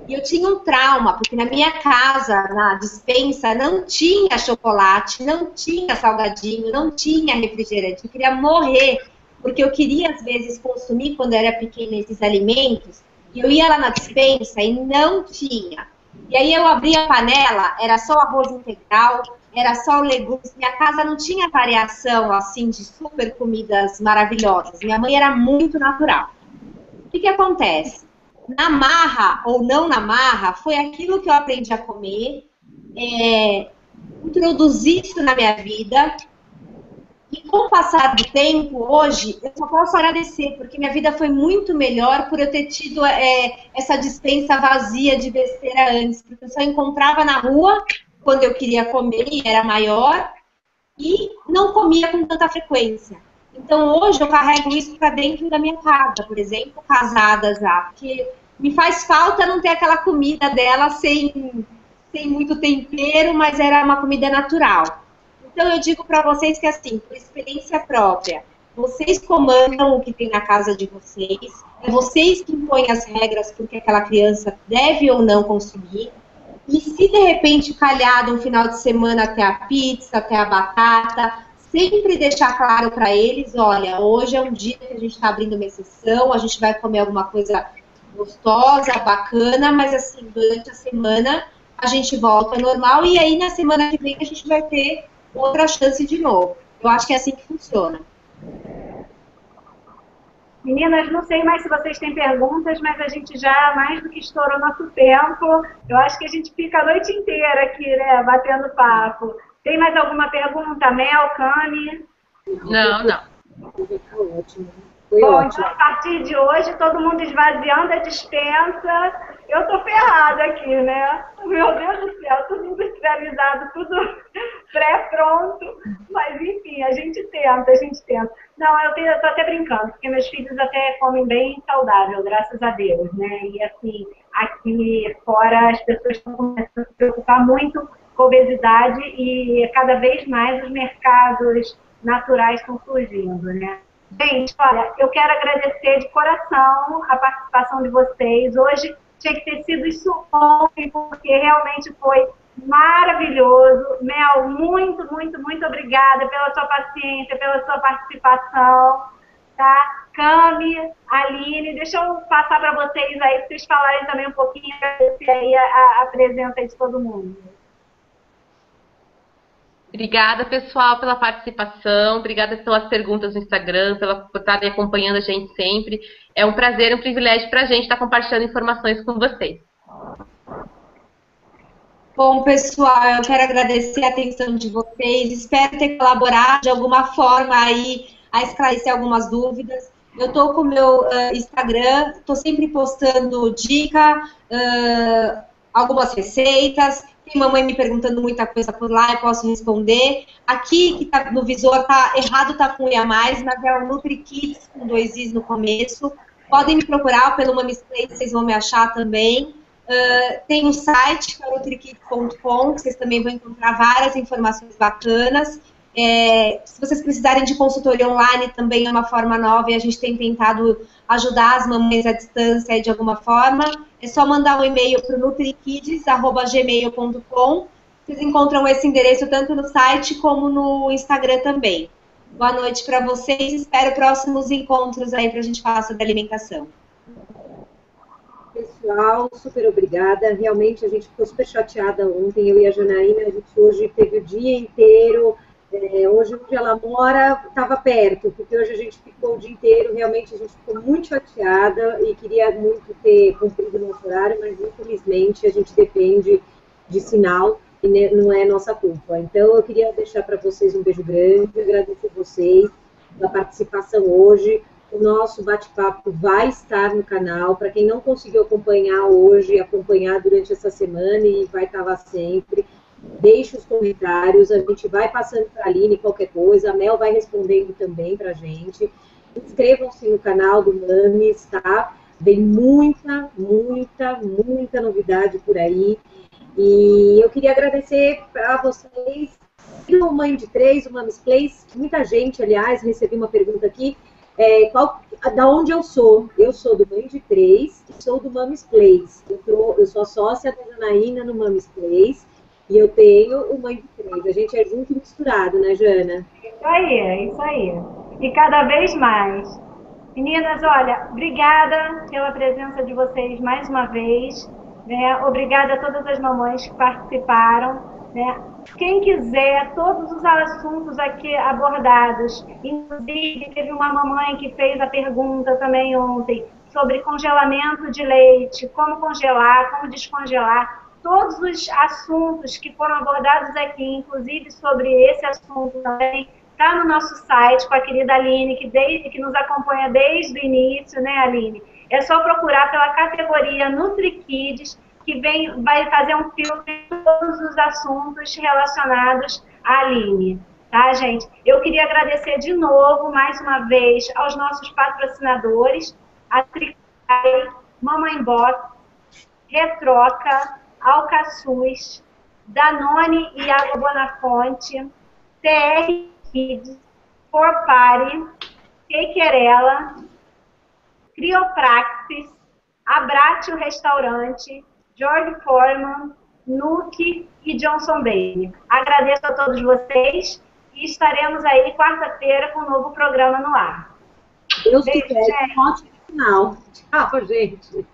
E eu tinha um trauma, porque na minha casa, na despensa, não tinha chocolate, não tinha salgadinho, não tinha refrigerante. Eu queria morrer, porque eu queria, às vezes, consumir, quando eu era pequena, esses alimentos. E eu ia lá na despensa e não tinha. E aí eu abria a panela, era só arroz integral, era só legumes. Minha casa não tinha variação, assim, de super comidas maravilhosas. Minha mãe era muito natural. O que acontece? Na marra ou não na marra, foi aquilo que eu aprendi a comer, introduzir isso na minha vida. E com o passar do tempo, hoje, eu só posso agradecer, porque minha vida foi muito melhor por eu ter tido essa despensa vazia de besteira antes, porque eu só encontrava na rua quando eu queria comer e era maior, e não comia com tanta frequência. Então, hoje, eu carrego isso para dentro da minha casa, por exemplo, casada já, porque me faz falta não ter aquela comida dela sem muito tempero, mas era uma comida natural. Então, eu digo para vocês que, assim, por experiência própria, vocês comandam o que tem na casa de vocês, é vocês que impõem as regras porque aquela criança deve ou não consumir. E se, de repente, calhar um final de semana até a pizza, até a batata, sempre deixar claro para eles, olha, hoje é um dia que a gente está abrindo uma exceção, a gente vai comer alguma coisa gostosa, bacana, mas, assim, durante a semana a gente volta ao normal e aí na semana que vem a gente vai ter outra chance de novo. Eu acho que é assim que funciona. Meninas, não sei mais se vocês têm perguntas, mas a gente já mais do que estourou nosso tempo. Eu acho que a gente fica a noite inteira aqui, né, batendo papo. Tem mais alguma pergunta, Mel, Cami? Não, não. Tá ótimo. Foi Bom, ótimo. então a partir de hoje, todo mundo esvaziando a despensa. Eu tô ferrada aqui, né? Meu Deus do céu, tudo industrializado, tudo pré-pronto. Mas enfim, a gente tenta, a gente tenta. Não, eu tô até brincando, porque meus filhos até comem bem saudável, graças a Deus, né? E assim, aqui fora as pessoas estão começando a se preocupar muito com obesidade e cada vez mais os mercados naturais estão surgindo, né? Gente, olha, eu quero agradecer de coração a participação de vocês. Hoje tinha que ter sido isso ontem, porque realmente foi maravilhoso. Mel, muito, muito, muito obrigada pela sua paciência, pela sua participação. Tá? Cami, Aline, deixa eu passar para vocês aí, para vocês falarem também um pouquinho, agradecer aí a presença de todo mundo. Obrigada, pessoal, pela participação. Obrigada pelas perguntas no Instagram, por estarem acompanhando a gente sempre. É um prazer, um privilégio para a gente estar compartilhando informações com vocês. Bom, pessoal, eu quero agradecer a atenção de vocês. Espero ter colaborado de alguma forma aí a esclarecer algumas dúvidas. Eu estou com o meu Instagram, estou sempre postando dica, algumas receitas. Tem mamãe me perguntando muita coisa por lá, eu posso responder. Aqui, que tá no visor, tá errado, tá com I a mais, mas é o NutriKids com 2 Is no começo. Podem me procurar pelo Mami's Place, vocês vão me achar também. Tem um site, que é nutrikids.com, que vocês também vão encontrar várias informações bacanas. Se vocês precisarem de consultoria online, também é uma forma nova e a gente tem tentado ajudar as mamães à distância de alguma forma. É só mandar um e-mail para o nutrikids@gmail.com. Vocês encontram esse endereço tanto no site como no Instagram também. Boa noite para vocês. Espero próximos encontros aí para a gente falar sobre alimentação. Pessoal, super obrigada. Realmente a gente ficou super chateada ontem, eu e a Janaína, a gente hoje teve o dia inteiro. Hoje, onde ela mora, estava perto, porque hoje a gente ficou o dia inteiro, realmente a gente ficou muito chateada e queria muito ter cumprido o nosso horário, mas infelizmente a gente depende de sinal e não é nossa culpa. Então eu queria deixar para vocês um beijo grande, agradecer vocês pela participação hoje. O nosso bate-papo vai estar no canal, para quem não conseguiu acompanhar hoje, acompanhar durante essa semana e vai estar lá sempre. Deixe os comentários, a gente vai passando para a Aline qualquer coisa, a Mel vai respondendo também para a gente. Inscrevam-se no canal do Mamis, tá? Vem muita, muita, muita novidade por aí. E eu queria agradecer para vocês, o Mãe de Três, o Mamis Place, muita gente, aliás, recebi uma pergunta aqui, da onde eu sou? Eu sou do Mãe de Três e sou do Mamis Place. Eu sou sócia da Janaína no Mamis Place. E eu tenho o Mãe de Três. A gente é junto e misturado, né, Jana? Isso aí, é isso aí. E cada vez mais. Meninas, olha, obrigada pela presença de vocês mais uma vez. Né? Obrigada a todas as mamães que participaram. Né? Quem quiser, todos os assuntos aqui abordados. Inclusive, teve uma mamãe que fez a pergunta também ontem sobre congelamento de leite, como congelar, como descongelar. Todos os assuntos que foram abordados aqui, inclusive sobre esse assunto também, está no nosso site com a querida Aline, que nos acompanha desde o início, né, Aline? É só procurar pela categoria NutriKids, que vai fazer um filtro de todos os assuntos relacionados à Aline. Tá, gente? Eu queria agradecer de novo, mais uma vez, aos nossos patrocinadores, a Tricai, Mamãe Box, Retroca, Alcaçuz, Danone e Água Bonafonte, TR Kids, Forpare, Queiquerela, Criopraxis, Abrate o Restaurante, George Foreman, Nuke e Johnson Baby. Agradeço a todos vocês e estaremos aí quarta-feira com um novo programa no ar. Deus quiser, um ótimo final. Tchau, gente.